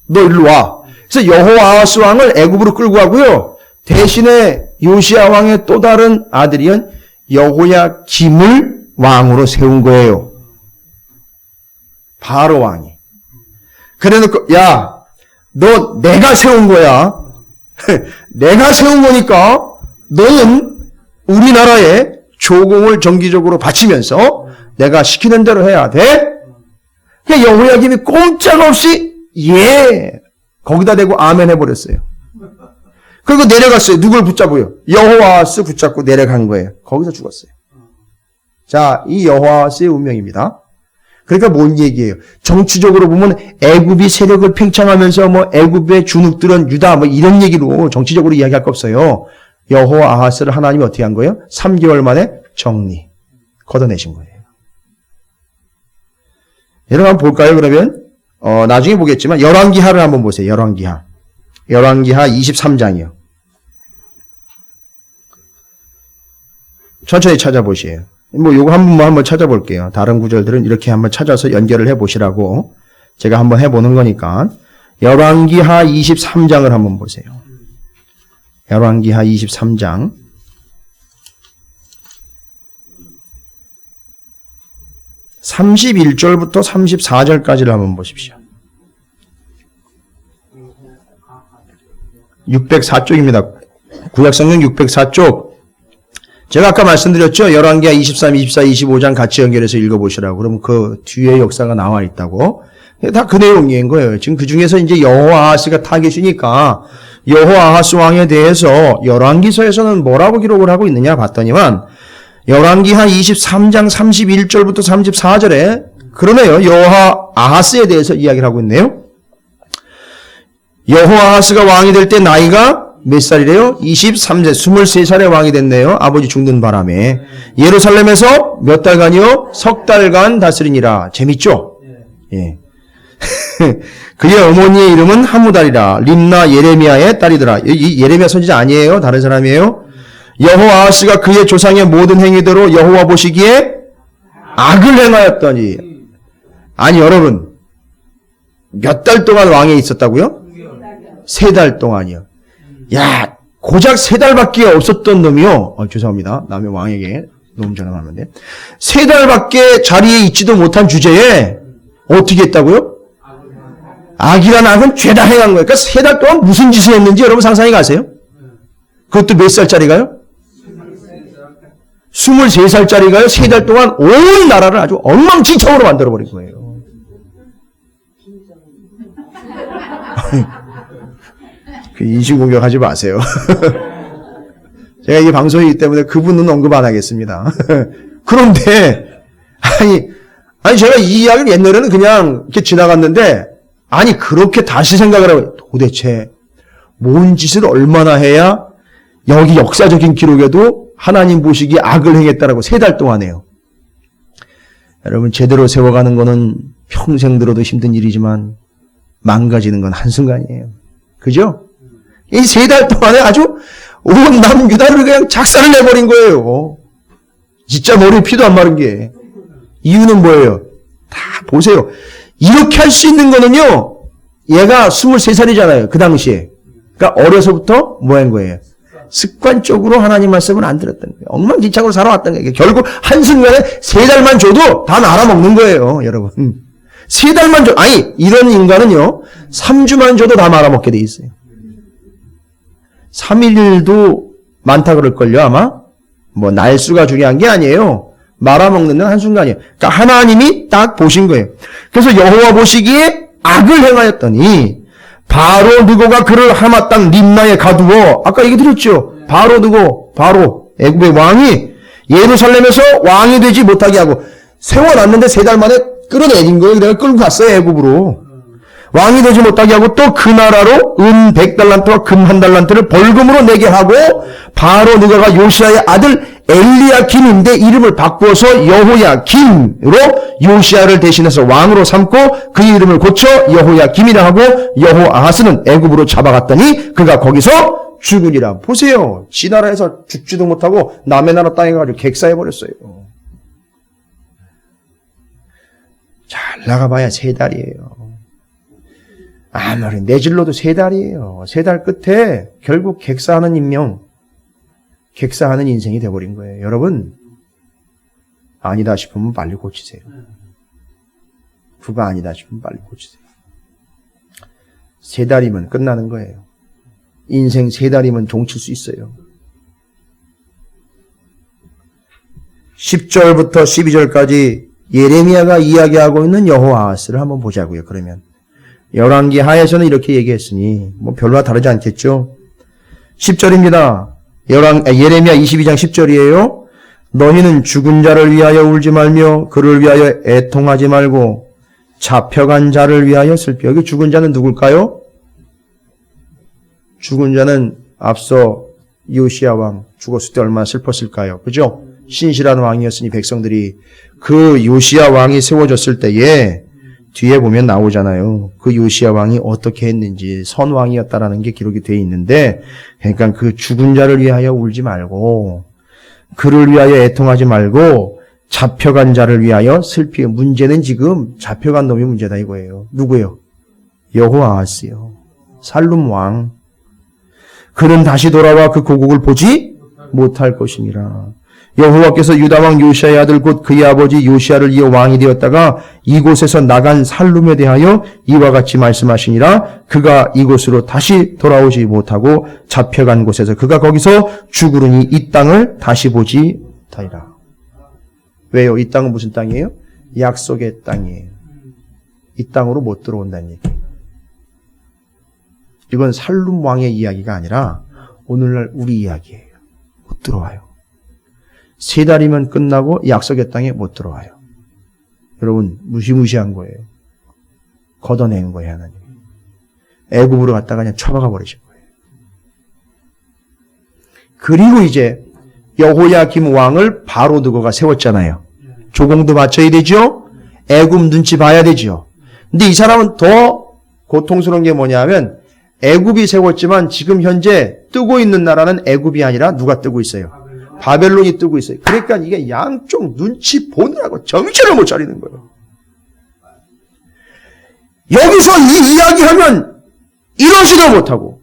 너 일로 와. 그래서 여호아하스 왕을 애굽으로 끌고 가고요. 대신에 요시야 왕의 또 다른 아들이은 여호야김을 왕으로 세운 거예요. 바로 왕이. 그래놓고 야, 너 내가 세운 거야. 내가 세운 거니까 너는 우리나라에 조공을 정기적으로 바치면서 내가 시키는 대로 해야 돼. 그러니까 여호야김이 꼼짝없이 예 거기다 대고 아멘 해버렸어요. 그리고 내려갔어요. 누굴 붙잡고요? 여호아하스 붙잡고 내려간 거예요. 거기서 죽었어요. 자, 이 여호아하스의 운명입니다. 그러니까 뭔 얘기예요? 정치적으로 보면 애굽이 세력을 팽창하면서 뭐 애굽의 주눅들은 유다 뭐 이런 얘기로 정치적으로 이야기할 거 없어요. 여호아하스를 하나님이 어떻게 한 거예요? 3개월 만에 정리 걷어내신 거예요. 여러분 한번 볼까요? 그러면 나중에 보겠지만 열왕기하를 한번 보세요. 열왕기하 23장이요. 천천히 찾아보시에요. 뭐 요거 한번 찾아볼게요. 다른 구절들은 이렇게 한번 찾아서 연결을 해보시라고 제가 한번 해보는 거니까 열왕기하 23장을 한번 보세요. 열왕기하 23장 31절부터 34절까지를 한번 보십시오. 604쪽입니다. 구약성경 604쪽. 제가 아까 말씀드렸죠. 열왕기하 23, 24, 25장 같이 연결해서 읽어보시라고. 그러면 그 뒤에 역사가 나와 있다고. 다 그 내용인 거예요. 지금 그 중에서 이제 여호아하스가 타겟이니까 여호아하스 왕에 대해서 열왕기서에서는 뭐라고 기록을 하고 있느냐 봤더니만 열왕기하 23장 31절부터 34절에 그러네요. 여호아하스에 대해서 이야기를 하고 있네요. 여호아하스가 왕이 될 때 나이가 몇 살이래요? 23세, 23살에 왕이 됐네요. 아버지 죽는 바람에. 예루살렘에서 몇 달간이요? 석 달간 다스리니라. 재밌죠? 예. 그의 어머니의 이름은 하무달이라. 림나 예레미야의 딸이더라. 이 예레미야 선지자 아니에요? 다른 사람이에요? 여호아하스가 그의 조상의 모든 행위대로 여호와 보시기에 악을 행하였더니. 아니 여러분 몇 달 동안 왕에 있었다고요? 3달 동안이요. 야, 고작 3달밖에 없었던 놈이요. 죄송합니다. 남의 왕에게 너무 전화하는데 3달밖에 자리에 있지도 못한 주제에 어떻게 했다고요? 악이란 악은 죄다 행한 거예요. 그러니까 3달 동안 무슨 짓을 했는지 여러분 상상이 가세요? 그것도 몇 살짜리가요? 23살짜리가요. 3달 동안 온 나라를 아주 엉망진창으로 만들어버린 거예요. 인신공격하지 마세요. 제가 이게 방송이기 때문에 그분은 언급 안 하겠습니다. 그런데 아니 제가 이 이야기를 옛날에는 그냥 이렇게 지나갔는데 아니 그렇게 다시 생각을 하고 도대체 뭔 짓을 얼마나 해야 여기 역사적인 기록에도 하나님 보시기에 악을 행했다라고 3달 동안 해요. 여러분 제대로 세워가는 거는 평생 들어도 힘든 일이지만 망가지는 건 한순간이에요. 그죠? 이 3달 동안에 아주 온 남유다를 그냥 작살을 내버린 거예요. 진짜 머리에 피도 안 마른 게. 이유는 뭐예요? 다 보세요. 이렇게 할 수 있는 거는요. 얘가 23살이잖아요. 그 당시에. 그러니까 어려서부터 뭐 한 거예요? 습관적으로 하나님 말씀을 안 들었다는 거예요. 엉망진창으로 살아왔다는 거예요. 결국 한순간에 3달만 줘도 다 말아먹는 거예요. 여러분. 3달만 줘. 아니 이런 인간은요. 3주만 줘도 다 말아먹게 돼 있어요. 3일도 많다 그럴걸요 아마. 뭐 날수가 중요한 게 아니에요. 말아먹는 건 한순간이에요. 그러니까 하나님이 딱 보신 거예요. 그래서 여호와 보시기에 악을 행하였더니 바로 느고가 그를 하마 땅 림나에 가두어 아까 얘기 드렸죠. 바로 느고 바로 애굽의 왕이 예루살렘에서 왕이 되지 못하게 하고 세워놨는데 3달 만에 끌어내린 거예요. 내가 끌고 갔어요 애굽으로. 왕이 되지 못하게 하고 또 그 나라로 은 100달란트와 금 1달란트를 벌금으로 내게 하고 바로 느고가 요시아의 아들 엘리야김인데 이름을 바꾸어서 여호야김으로 요시아를 대신해서 왕으로 삼고 그의 이름을 고쳐 여호야김이라 하고 여호아하스는 애굽으로 잡아갔더니 그가 거기서 죽으니라. 보세요. 지 나라에서 죽지도 못하고 남의 나라 땅에 가지고 객사해버렸어요. 잘 나가봐야 3달이에요. 아무리 내질러도 3달이에요. 3달 끝에 결국 객사하는 인명, 객사하는 인생이 돼버린 거예요. 여러분, 아니다 싶으면 빨리 고치세요. 그거 아니다 싶으면 빨리 고치세요. 3달이면 끝나는 거예요. 인생 3달이면 종칠 수 있어요. 10절부터 12절까지 예레미야가 이야기하고 있는 여호아하스를 한번 보자고요. 그러면 열왕기 하에서는 이렇게 얘기했으니 뭐 별로 다르지 않겠죠. 10절입니다. 예레미야 22장 10절이에요. 너희는 죽은 자를 위하여 울지 말며 그를 위하여 애통하지 말고 잡혀간 자를 위하여 슬피. 여기 죽은 자는 누굴까요? 죽은 자는 앞서 요시야 왕 죽었을 때 얼마나 슬펐을까요? 그죠? 신실한 왕이었으니 백성들이 그 요시야 왕이 세워졌을 때에 뒤에 보면 나오잖아요. 그 요시야 왕이 어떻게 했는지 선왕이었다라는 게 기록이 되어 있는데, 그러니까 그 죽은 자를 위하여 울지 말고 그를 위하여 애통하지 말고 잡혀간 자를 위하여 슬피. 문제는 지금 잡혀간 놈이 문제다 이거예요. 누구예요? 여호아하스요. 살룸 왕. 그는 다시 돌아와 그 고국을 보지 못할 것이니라. 여호와께서 유다 왕 요시아의 아들 곧 그의 아버지 요시아를 이어 왕이 되었다가 이곳에서 나간 살룸에 대하여 이와 같이 말씀하시니라. 그가 이곳으로 다시 돌아오지 못하고 잡혀간 곳에서 그가 거기서 죽으리니 이 땅을 다시 보지 못하리라. 왜요? 이 땅은 무슨 땅이에요? 약속의 땅이에요. 이 땅으로 못 들어온다는 얘기예요. 이건 살룸 왕의 이야기가 아니라 오늘날 우리 이야기예요. 못 들어와요. 3달이면 끝나고 약속의 땅에 못 들어와요. 여러분, 무시무시한 거예요. 걷어내는 거예요, 하나님. 애굽으로 갔다가 그냥 쳐박아 버리신 거예요. 그리고 이제 여호야김 왕을 바로 느고가 세웠잖아요. 조공도 맞춰야 되죠? 애굽 눈치 봐야 되죠? 근데 이 사람은 더 고통스러운 게 뭐냐면 애굽이 세웠지만 지금 현재 뜨고 있는 나라는 애굽이 아니라 누가 뜨고 있어요? 바벨론이 뜨고 있어요. 그러니까 이게 양쪽 눈치 보느라고 정신을 못 차리는 거예요. 여기서 이 이야기하면 이러지도 못하고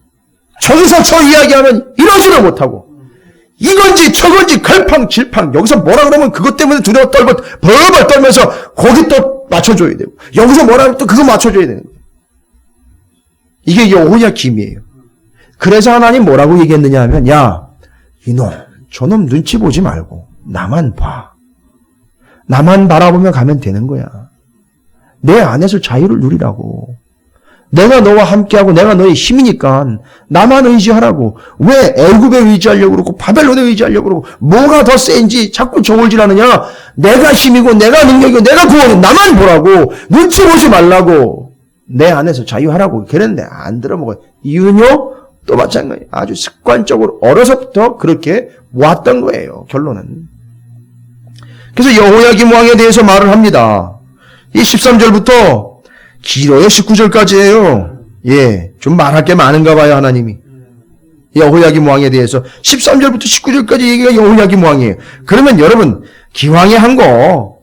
저기서 저 이야기하면 이러지도 못하고 이건지 저건지 갈팡질팡 여기서 뭐라 그러면 그것 때문에 두려워 떨고 벌벌 떨면서 거기 또 맞춰줘야 되고 여기서 뭐라 하면 또 그거 맞춰줘야 되는 거예요. 이게 여호야김이에요. 그래서 하나님 뭐라고 얘기했느냐 하면 야 이놈 저놈 눈치 보지 말고 나만 봐. 나만 바라보며 가면 되는 거야. 내 안에서 자유를 누리라고. 내가 너와 함께하고 내가 너의 힘이니까 나만 의지하라고. 왜 애굽에 의지하려고 그러고 바벨론에 의지하려고 그러고 뭐가 더 센지 자꾸 저울질하느냐. 내가 힘이고 내가 능력이고 내가 구원이 나만 보라고. 눈치 보지 말라고. 내 안에서 자유하라고. 그랬는데 안 들어먹어요. 이유는요? 또 마찬가지. 아주 습관적으로 어려서부터 그렇게 왔던 거예요. 결론은. 그래서 여호야김 왕에 대해서 말을 합니다. 이 13절부터 길어요. 19절까지예요. 예, 좀 말할 게 많은가 봐요. 하나님이. 여호야김 왕에 대해서 13절부터 19절까지 얘기가 여호야김 왕이에요. 그러면 여러분 기왕에 한 거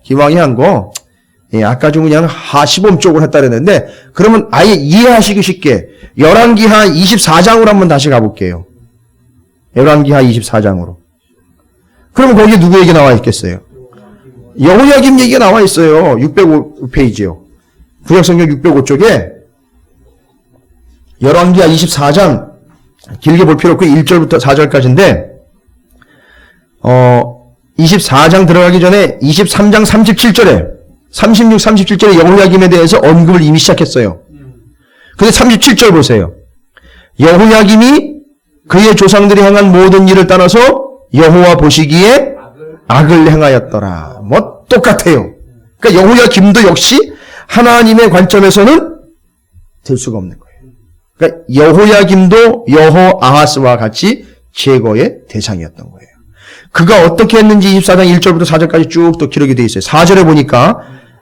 예, 아까 좀 그냥 하시범 쪽으로 했다 그랬는데 그러면 아예 이해하시기 쉽게 열왕기하 24장으로 한번 다시 가볼게요. 열왕기하 24장으로. 그러면 거기에 누구 얘기 나와 있겠어요? 여호야김 얘기가 나와 있어요. 605페이지요. 구약성경 605쪽에 열왕기하 24장 길게 볼 필요 없고 1절부터 4절까지인데 24장 들어가기 전에 23장 37절에 36, 37절에 여호야김에 대해서 언급을 이미 시작했어요. 근데 37절 보세요. 여호야김이 그의 조상들이 행한 모든 일을 따라서 여호와 보시기에 악을 행하였더라. 뭐 똑같아요. 그러니까 여호야김도 역시 하나님의 관점에서는 될 수가 없는 거예요. 그러니까 여호야김도 여호아하스와 같이 제거의 대상이었던 거예요. 그가 어떻게 했는지 24장 1절부터 4절까지 쭉 또 기록이 되어 있어요. 4절에 보니까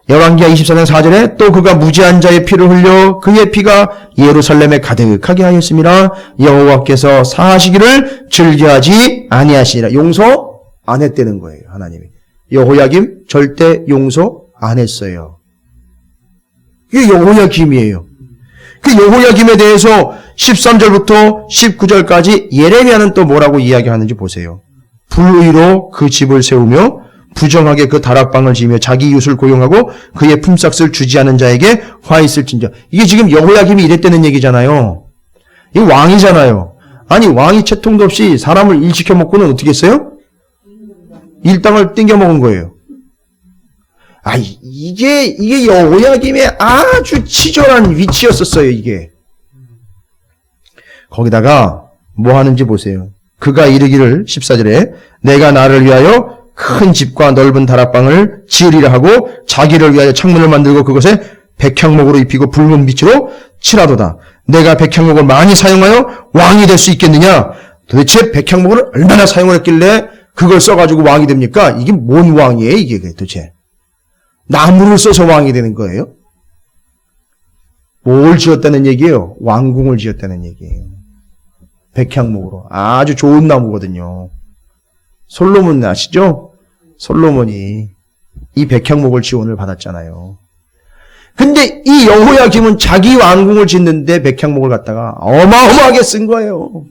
열왕기하 24장 4절에 또 그가 무지한 자의 피를 흘려 그의 피가 예루살렘에 가득하게 하였음이라. 여호와께서 사하시기를 즐겨하지 아니하시니라. 용서 안 했다는 거예요. 하나님이. 여호야김 절대 용서 안 했어요. 이게 여호야김이에요. 그 여호야김에 대해서 13절부터 19절까지 예레미야는 또 뭐라고 이야기하는지 보세요. 불의로 그 집을 세우며 부정하게 그 다락방을 지으며 자기 이웃을 고용하고 그의 품삯을 주지 않은 자에게 화 있을진저. 이게 지금 여호야김이 이랬다는 얘기잖아요. 이 왕이잖아요. 아니 왕이 채통도 없이 사람을 일시켜 먹고는 어떻게 했어요? 일당을 땡겨 먹은 거예요. 아, 이게 여호야김의 아주 치졸한 위치였었어요, 이게. 거기다가 뭐 하는지 보세요. 그가 이르기를 14절에 내가 나를 위하여 큰 집과 넓은 다락방을 지으리라 하고 자기를 위하여 창문을 만들고 그것에 백향목으로 입히고 붉은 빛으로 칠하도다. 내가 백향목을 많이 사용하여 왕이 될 수 있겠느냐? 도대체 백향목을 얼마나 사용을 했길래 그걸 써가지고 왕이 됩니까? 이게 뭔 왕이에요, 이게 도대체? 나무를 써서 왕이 되는 거예요? 뭘 지었다는 얘기예요? 왕궁을 지었다는 얘기예요. 백향목으로. 아주 좋은 나무거든요. 솔로몬 아시죠? 솔로몬이 이 백향목을 지원을 받았잖아요. 근데 이 여호야김은 자기 왕궁을 짓는데 백향목을 갖다가 어마어마하게 쓴 거예요.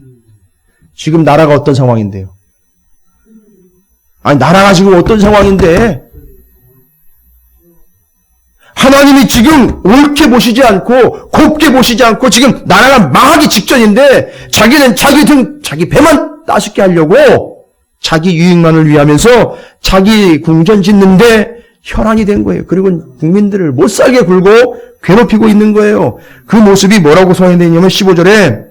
지금 나라가 어떤 상황인데요? 아니 나라가 지금 어떤 상황인데 하나님이 지금 옳게 보시지 않고 곱게 보시지 않고 지금 나라가 망하기 직전인데 자기는 자기 배만 따숩게 하려고 자기 유익만을 위하면서 자기 궁전 짓는데 혈안이 된 거예요. 그리고 국민들을 못살게 굴고 괴롭히고 있는 거예요. 그 모습이 뭐라고 소개되냐면 15절에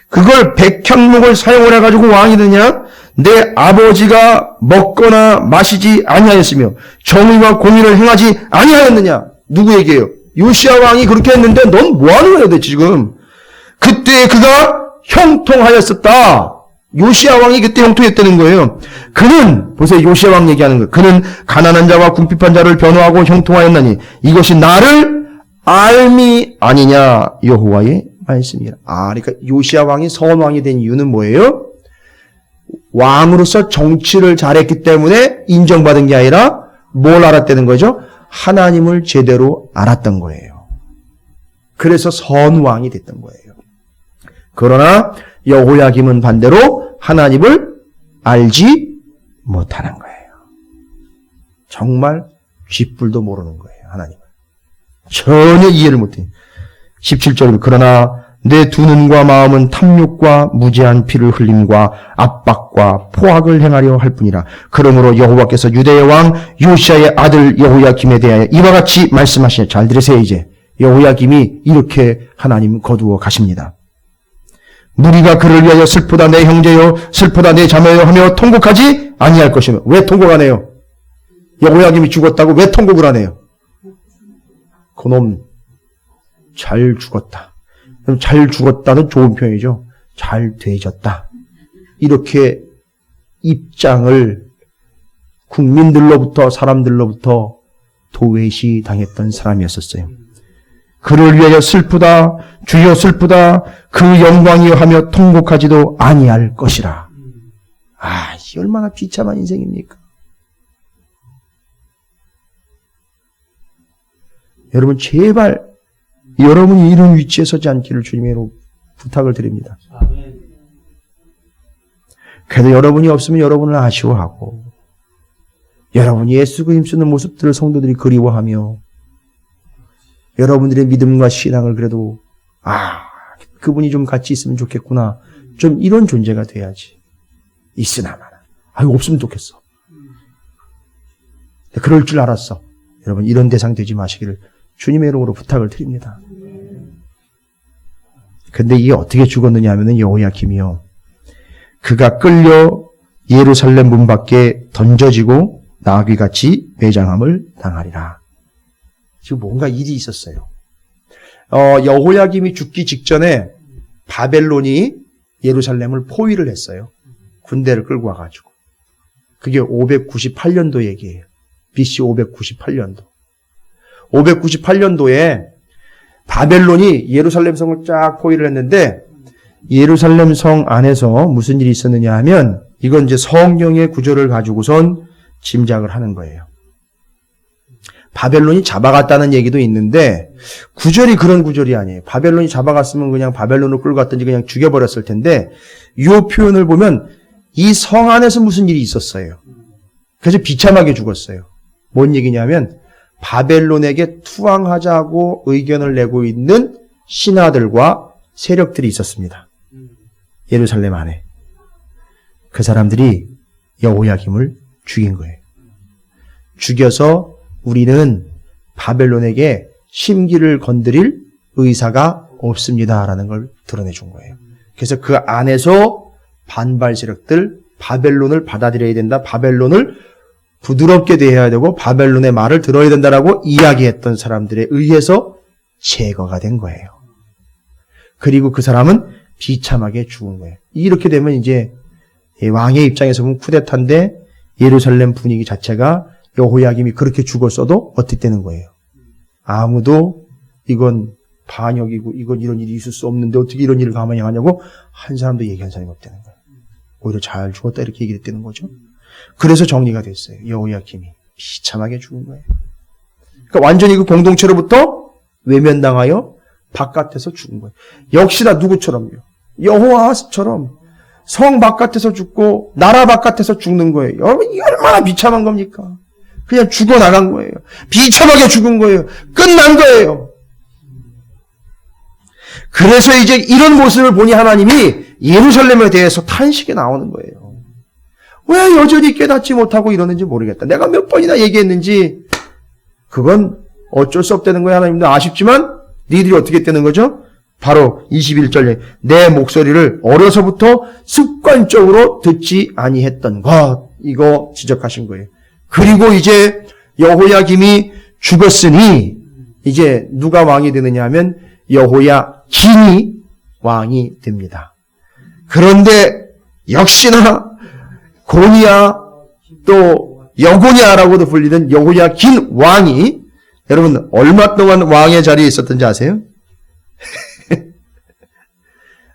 그걸 백향목을 사용을 해가지고 왕이 되냐? 내 아버지가 먹거나 마시지 아니하였으며 정의와 공의를 행하지 아니하였느냐? 누구 얘기예요? 요시야 왕이 그렇게 했는데 넌 뭐하는 거야 도대체 지금? 그때 그가 형통하였었다. 요시야 왕이 그때 형통했다는 거예요. 그는 보세요. 요시야 왕 얘기하는 거예요. 그는 가난한 자와 궁핍한 자를 변호하고 형통하였나니 이것이 나를 알미 아니냐 여호와의 말씀이라. 그러니까 요시야 왕이 선왕이 된 이유는 뭐예요? 왕으로서 정치를 잘했기 때문에 인정받은 게 아니라 뭘 알았다는 거죠? 하나님을 제대로 알았던 거예요. 그래서 선왕이 됐던 거예요. 그러나 여호야김은 반대로 하나님을 알지 못하는 거예요. 정말 쥐뿔도 모르는 거예요. 하나님을. 전혀 이해를 못해요. 17절에 그러나 내 두 눈과 마음은 탐욕과 무제한 피를 흘림과 압박과 포악을 행하려 할 뿐이라. 그러므로 여호와께서 유대의 왕 요시야의 아들 여호야김에 대하여 이와 같이 말씀하시냐. 잘 들으세요. 이제 여호야김이 이렇게 하나님 거두어 가십니다. 무리가 그를 위하여 슬프다 내 형제여 슬프다 내 자매여 하며 통곡하지 아니할 것이며. 왜 통곡 안 해요? 여호야김이 죽었다고 왜 통곡을 안 해요? 그놈 잘 죽었다. 그럼 잘 죽었다는 좋은 표현이죠. 잘 되졌다. 이렇게 입장을 국민들로부터 사람들로부터 도외시 당했던 사람이었었어요. 그를 위하여 슬프다 주여 슬프다 그 영광이여 하며 통곡하지도 아니할 것이라. 이 얼마나 비참한 인생입니까? 여러분 제발 여러분이 이런 위치에 서지 않기를 주님으로 부탁을 드립니다. 그래도 여러분이 없으면 여러분을 아쉬워하고 여러분이 애쓰고 힘쓰는 모습들을 성도들이 그리워하며 여러분들의 믿음과 신앙을 그래도 그분이 좀 같이 있으면 좋겠구나. 좀 이런 존재가 돼야지. 있으나마나. 없으면 좋겠어. 그럴 줄 알았어. 여러분 이런 대상 되지 마시기를 주님의 이름으로 부탁을 드립니다. 근데 이게 어떻게 죽었느냐 하면은 여호야김이요. 그가 끌려 예루살렘 문 밖에 던져지고 나귀같이 매장함을 당하리라. 지금 뭔가 일이 있었어요. 여호야김이 죽기 직전에 바벨론이 예루살렘을 포위를 했어요. 군대를 끌고 와가지고. 그게 598년도 얘기예요. BC 598년도. 598년도에 바벨론이 예루살렘 성을 쫙 포위를 했는데 예루살렘 성 안에서 무슨 일이 있었느냐 하면 이건 이제 성경의 구조를 가지고선 짐작을 하는 거예요. 바벨론이 잡아갔다는 얘기도 있는데 구절이 그런 구절이 아니에요. 바벨론이 잡아갔으면 그냥 바벨론으로 끌고 갔든지 그냥 죽여버렸을 텐데 이 표현을 보면 이 성 안에서 무슨 일이 있었어요. 그래서 비참하게 죽었어요. 뭔 얘기냐면 바벨론에게 투항하자고 의견을 내고 있는 신하들과 세력들이 있었습니다. 예루살렘 안에. 그 사람들이 여호야김을 죽인 거예요. 죽여서 우리는 바벨론에게 심기를 건드릴 의사가 없습니다라는 걸 드러내 준 거예요. 그래서 그 안에서 반발 세력들, 바벨론을 받아들여야 된다, 바벨론을 부드럽게 대해야 되고 바벨론의 말을 들어야 된다라고 이야기했던 사람들에 의해서 제거가 된 거예요. 그리고 그 사람은 비참하게 죽은 거예요. 이렇게 되면 이제 왕의 입장에서 보면 쿠데타인데 예루살렘 분위기 자체가 여호야김이 그렇게 죽었어도 어떻게 되는 거예요? 아무도 이건 반역이고 이건 이런 일이 있을 수 없는데 어떻게 이런 일을 가만히 하냐고 한 사람도 얘기한 사람이 없다는 거예요. 오히려 잘 죽었다 이렇게 얘기를 했다는 거죠. 그래서 정리가 됐어요. 여호야김이 비참하게 죽은 거예요. 그러니까 완전히 그 공동체로부터 외면당하여 바깥에서 죽은 거예요. 역시나 누구처럼요? 여호아하스처럼 성 바깥에서 죽고 나라 바깥에서 죽는 거예요. 여러분 이 얼마나 비참한 겁니까? 그냥 죽어나간 거예요. 비참하게 죽은 거예요. 끝난 거예요. 그래서 이제 이런 모습을 보니 하나님이 예루살렘에 대해서 탄식이 나오는 거예요. 왜 여전히 깨닫지 못하고 이러는지 모르겠다. 내가 몇 번이나 얘기했는지 그건 어쩔 수 없다는 거예요. 하나님도 아쉽지만 니들이 어떻게 했다는 거죠? 바로 21절에 내 목소리를 어려서부터 습관적으로 듣지 아니했던 것, 이거 지적하신 거예요. 그리고 이제 여호야김이 죽었으니 이제 누가 왕이 되느냐 하면 여호야긴이 왕이 됩니다. 그런데 역시나 고니야 또 여고니아라고도 불리는 여호야긴 왕이 여러분 얼마 동안 왕의 자리에 있었던지 아세요?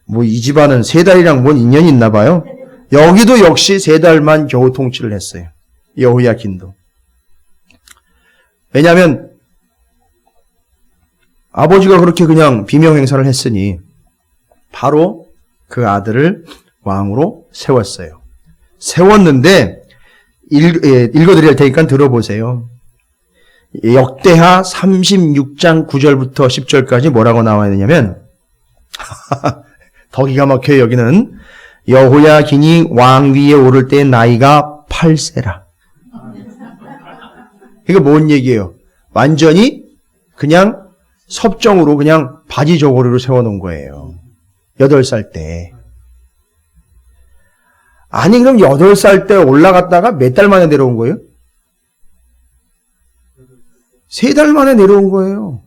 뭐 이 집안은 3달이랑 뭔 인연이 있나 봐요. 여기도 역시 3달만 겨우 통치를 했어요. 여호야긴도. 왜냐하면 아버지가 그렇게 그냥 비명 행사를 했으니 바로 그 아들을 왕으로 세웠어요. 세웠는데 읽어드릴 테니까 들어보세요. 역대하 36장 9절부터 10절까지 뭐라고 나와 있느냐면 더 기가 막혀요. 여기는 여호야긴이 왕 위에 오를 때 나이가 8세라. 이게 뭔 얘기예요? 완전히 그냥 섭정으로 그냥 바지 저고리로 세워놓은 거예요. 8살 때. 아니 그럼 8살 때 올라갔다가 몇 달 만에 내려온 거예요? 3달 만에 내려온 거예요.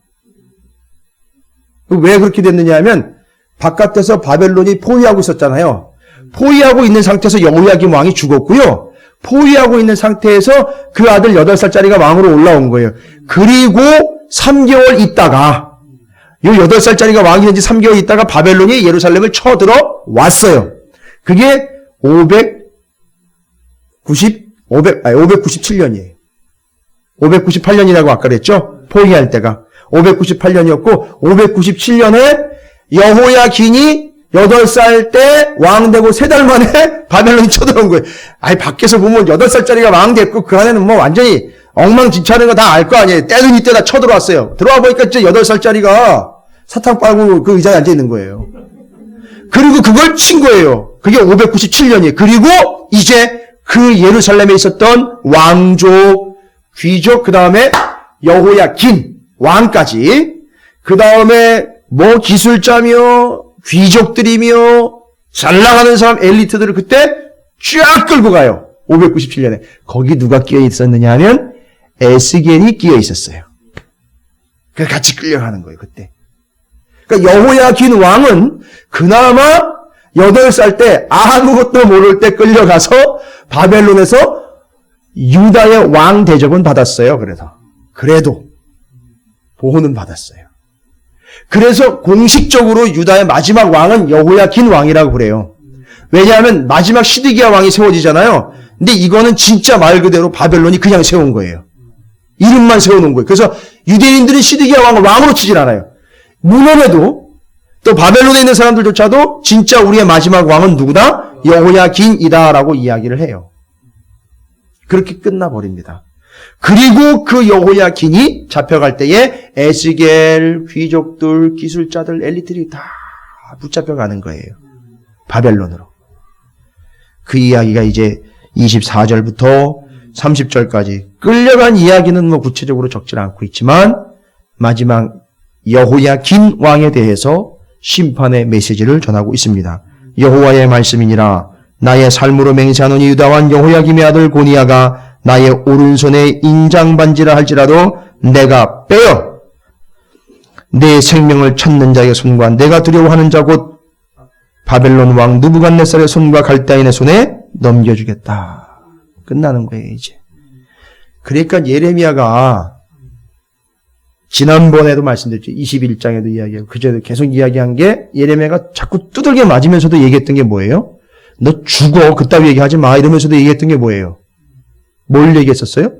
왜 그렇게 됐느냐 하면 바깥에서 바벨론이 포위하고 있었잖아요. 포위하고 있는 상태에서 여호야김 왕이 죽었고요. 포위하고 있는 상태에서 그 아들 8살짜리가 왕으로 올라온 거예요. 그리고 3개월 있다가 이 8살짜리가 왕이 된 지 3개월 있다가 바벨론이 예루살렘을 쳐들어 왔어요. 그게 597년이에요. 598년이라고 아까 그랬죠? 포위할 때가. 598년이었고 597년에 여호야긴이 8살 때 왕 되고 3달 만에 바벨론이 쳐들어온 거예요. 아니 밖에서 보면 8살짜리가 왕 됐고 그 안에는 뭐 완전히 엉망진창인 거 다 알 거 아니에요. 때는 이때 다 쳐들어왔어요. 들어와 보니까 진짜 8살짜리가 사탕 빨고 그 의자에 앉아 있는 거예요. 그리고 그걸 친 거예요. 그게 597년이에요. 그리고 이제 그 예루살렘에 있었던 왕족, 귀족, 그 다음에 여호야긴 왕까지, 그 다음에 뭐 기술자며 귀족들이며 잘 나가는 사람 엘리트들을 그때 쫙 끌고 가요. 597년에. 거기 누가 끼어 있었느냐 하면 에스겔이 끼어 있었어요. 그래서 같이 끌려가는 거예요, 그때. 그러니까 여호야긴 왕은 그나마 8살 때 아무것도 모를 때 끌려가서 바벨론에서 유다의 왕 대접은 받았어요. 그래도 보호는 받았어요. 그래서 공식적으로 유다의 마지막 왕은 여호야긴 왕이라고 그래요. 왜냐하면 마지막 시드기야 왕이 세워지잖아요. 근데 이거는 진짜 말 그대로 바벨론이 그냥 세운 거예요. 이름만 세워놓은 거예요. 그래서 유대인들이 시드기야 왕을 왕으로 치질 않아요. 문헌에도 또 바벨론에 있는 사람들조차도 진짜 우리의 마지막 왕은 누구다? 여호야긴이다라고 이야기를 해요. 그렇게 끝나버립니다. 그리고 그 여호야긴이 잡혀갈 때에 에스겔, 귀족들, 기술자들, 엘리트들이 다 붙잡혀가는 거예요. 바벨론으로. 그 이야기가 이제 24절부터 30절까지 끌려간 이야기는 뭐 구체적으로 적질 않고 있지만 마지막 여호야긴 왕에 대해서 심판의 메시지를 전하고 있습니다. 여호와의 말씀이니라 나의 삶으로 맹세하노니 유다 왕 여호야김의 아들 고니야가 나의 오른손에 인장반지라 할지라도 내가 빼어 내 생명을 찾는 자의 손과 내가 두려워하는 자 곧 바벨론 왕 느부갓네살의 손과 갈대인의 손에 넘겨주겠다. 끝나는 거예요 이제. 그러니까 예레미야가 지난번에도 말씀드렸죠. 21장에도 이야기하고 그전에도 계속 이야기한 게 예레미야가 자꾸 두들겨 맞으면서도 얘기했던 게 뭐예요? 너 죽어 그따위 얘기하지 마 이러면서도 얘기했던 게 뭐예요? 뭘 얘기했었어요?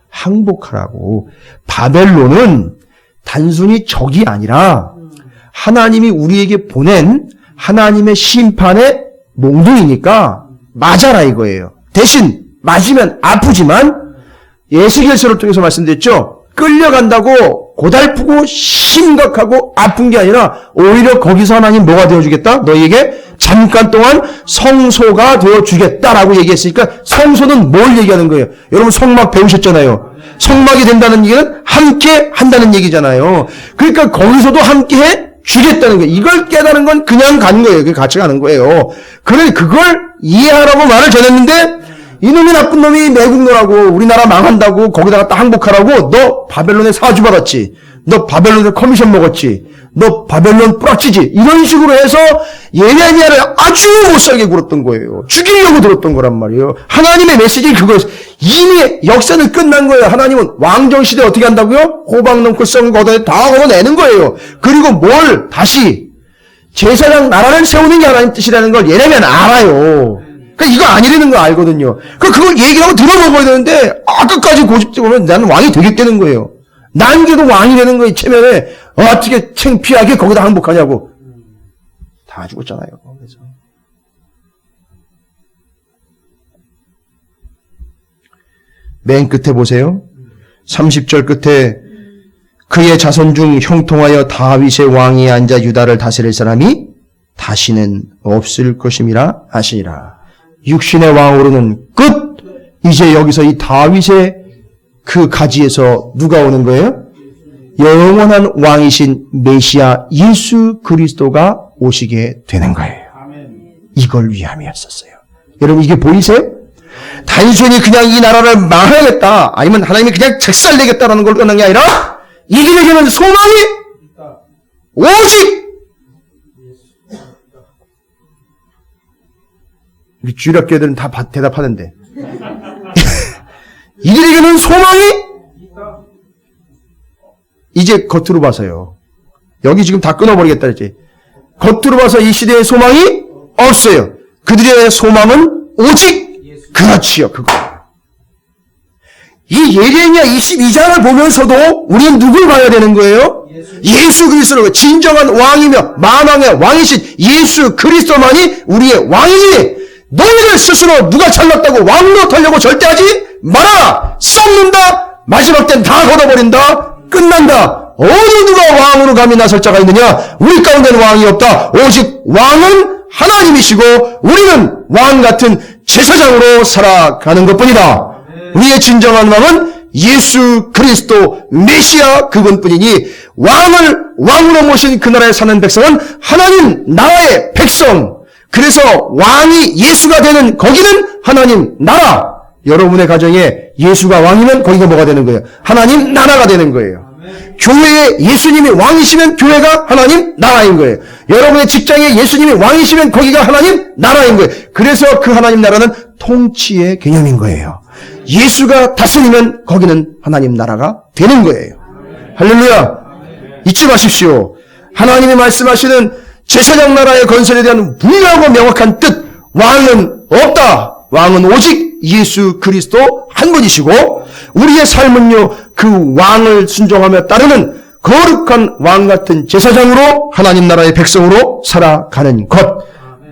항복하라고. 바벨론은 단순히 적이 아니라 하나님이 우리에게 보낸 하나님의 심판의 몽둥이니까 맞아라 이거예요. 대신 맞으면 아프지만 에스겔서를 통해서 말씀드렸죠. 끌려간다고 고달프고 심각하고 아픈 게 아니라 오히려 거기서 하나님 뭐가 되어주겠다? 너희에게 잠깐 동안 성소가 되어주겠다라고 얘기했으니까 성소는 뭘 얘기하는 거예요? 여러분 성막 배우셨잖아요. 성막이 된다는 얘기는 함께 한다는 얘기잖아요. 그러니까 거기서도 함께 해 주겠다는 거예요. 이걸 깨달은 건 그냥 간 거예요. 그게 같이 가는 거예요. 그래 그걸 이해하라고 말을 전했는데 이놈이 나쁜 놈이 매국노라고 우리나라 망한다고 거기다가 딱 항복하라고 너 바벨론에 사주 받았지. 너 바벨론에 커미션 먹었지. 너 바벨론 뿌락치지. 이런 식으로 해서 예레미야를 아주 못살게 굴었던 거예요. 죽이려고 들었던 거란 말이에요. 하나님의 메시지 그거였어요. 이미 역사는 끝난 거예요. 하나님은 왕정시대 어떻게 한다고요? 호박 넘고 썩은 걷어내 다 걷어내는 거예요. 그리고 뭘 다시 제사장 나라를 세우는 게 하나님 뜻이라는 걸 예레미야는 알아요. 그러니까 이거 아니라는 거 알거든요. 그걸 얘기하고 들어먹어야 되는데 끝까지 고집적으로 나는 왕이 되겠다는 거예요. 난게도 왕이 되는 거예요. 체면에 어떻게 창피하게 거기다 항복하냐고. 다 죽었잖아요. 그래서. 맨 끝에 보세요. 30절 끝에 그의 자손 중 형통하여 다윗의 왕이 앉아 유다를 다스릴 사람이 다시는 없을 것임이라 하시니라. 육신의 왕으로는 끝. 이제 여기서 이 다윗의 그 가지에서 누가 오는 거예요? 영원한 왕이신 메시아 예수 그리스도가 오시게 되는 거예요. 이걸 위함이었었어요. 여러분 이게 보이세요? 단순히 그냥 이 나라를 망하겠다 아니면 하나님이 그냥 책살내겠다라는 걸 떠난 게 아니라 이들에게는 소망이 오직 우리 주일학교들은 다 대답하는데 이들에게는 소망이 이제 겉으로 봐서요. 여기 지금 다 끊어버리겠다 이제. 겉으로 봐서 이 시대에 소망이 없어요. 그들의 소망은 오직 그렇지요. 그거. 이 예레미야 22장을 보면서도 우리는 누굴 봐야 되는 거예요? 예수 그리스도로 진정한 왕이며 만왕의 왕이신 예수 그리스도만이 우리의 왕이니 너희들 스스로 누가 잘났다고 왕로 타려고 절대 하지 말아라. 썩는다. 마지막 땐 다 걷어버린다. 끝난다. 어느 누가 왕으로 감히 나설 자가 있느냐? 우리 가운데는 왕이 없다. 오직 왕은 하나님이시고 우리는 왕 같은 제사장으로 살아가는 것뿐이다. 우리의 진정한 왕은 예수 그리스도 메시아 그분뿐이니 왕을 왕으로 모신 그 나라에 사는 백성은 하나님 나라의 백성. 그래서 왕이 예수가 되는 거기는 하나님 나라. 여러분의 가정에 예수가 왕이면 거기가 뭐가 되는 거예요? 하나님 나라가 되는 거예요. 교회에 예수님이 왕이시면 교회가 하나님 나라인 거예요. 여러분의 직장에 예수님이 왕이시면 거기가 하나님 나라인 거예요. 그래서 그 하나님 나라는 통치의 개념인 거예요. 예수가 다스리면 거기는 하나님 나라가 되는 거예요. 할렐루야. 잊지 마십시오. 하나님이 말씀하시는 제사장 나라의 건설에 대한 분명하고 명확한 뜻. 왕은 없다. 왕은 오직 예수 그리스도 한 분이시고 우리의 삶은요, 그 왕을 순종하며 따르는 거룩한 왕 같은 제사장으로 하나님 나라의 백성으로 살아가는 것,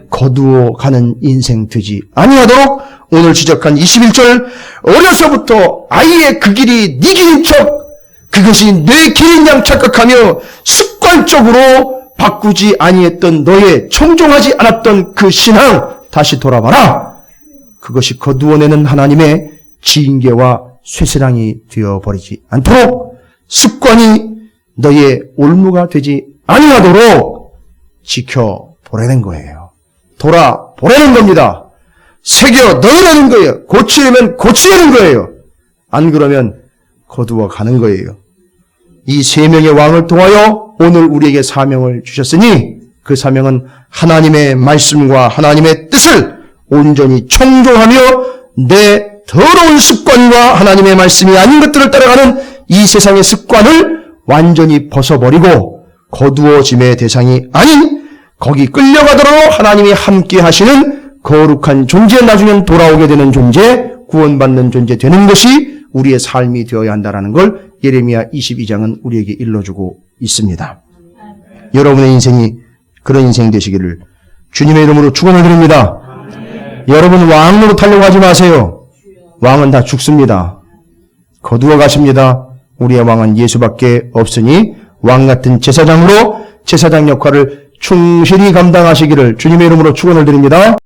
거두어 가는 인생 되지 아니하도록 오늘 지적한 21절, 어려서부터 아이의 그 길이 네 길인 척 그것이 내 길인 양 착각하며 습관적으로 바꾸지 아니했던 너의 청종하지 않았던 그 신앙 다시 돌아봐라. 그것이 거두어내는 하나님의 징계와 쇠사랑이 되어버리지 않도록 습관이 너의 올무가 되지 아니하도록 지켜보라는 거예요. 돌아보라는 겁니다. 새겨 넣으라는 거예요. 고치려면 고치려는 거예요. 안 그러면 거두어 가는 거예요. 이 세 명의 왕을 통하여 오늘 우리에게 사명을 주셨으니 그 사명은 하나님의 말씀과 하나님의 뜻을 온전히 청종하며 내 더러운 습관과 하나님의 말씀이 아닌 것들을 따라가는 이 세상의 습관을 완전히 벗어버리고 거두어짐의 대상이 아닌 거기 끌려가도록 하나님이 함께 하시는 거룩한 존재, 나중엔 돌아오게 되는 존재, 구원받는 존재 되는 것이 우리의 삶이 되어야 한다는 걸 예레미야 22장은 우리에게 일러주고 있습니다. 여러분의 인생이 그런 인생이 되시기를 주님의 이름으로 축원을 드립니다. 여러분 왕 노릇하려고 하지 마세요. 왕은 다 죽습니다. 거두어 가십니다. 우리의 왕은 예수밖에 없으니 왕 같은 제사장으로 제사장 역할을 충실히 감당하시기를 주님의 이름으로 축원을 드립니다.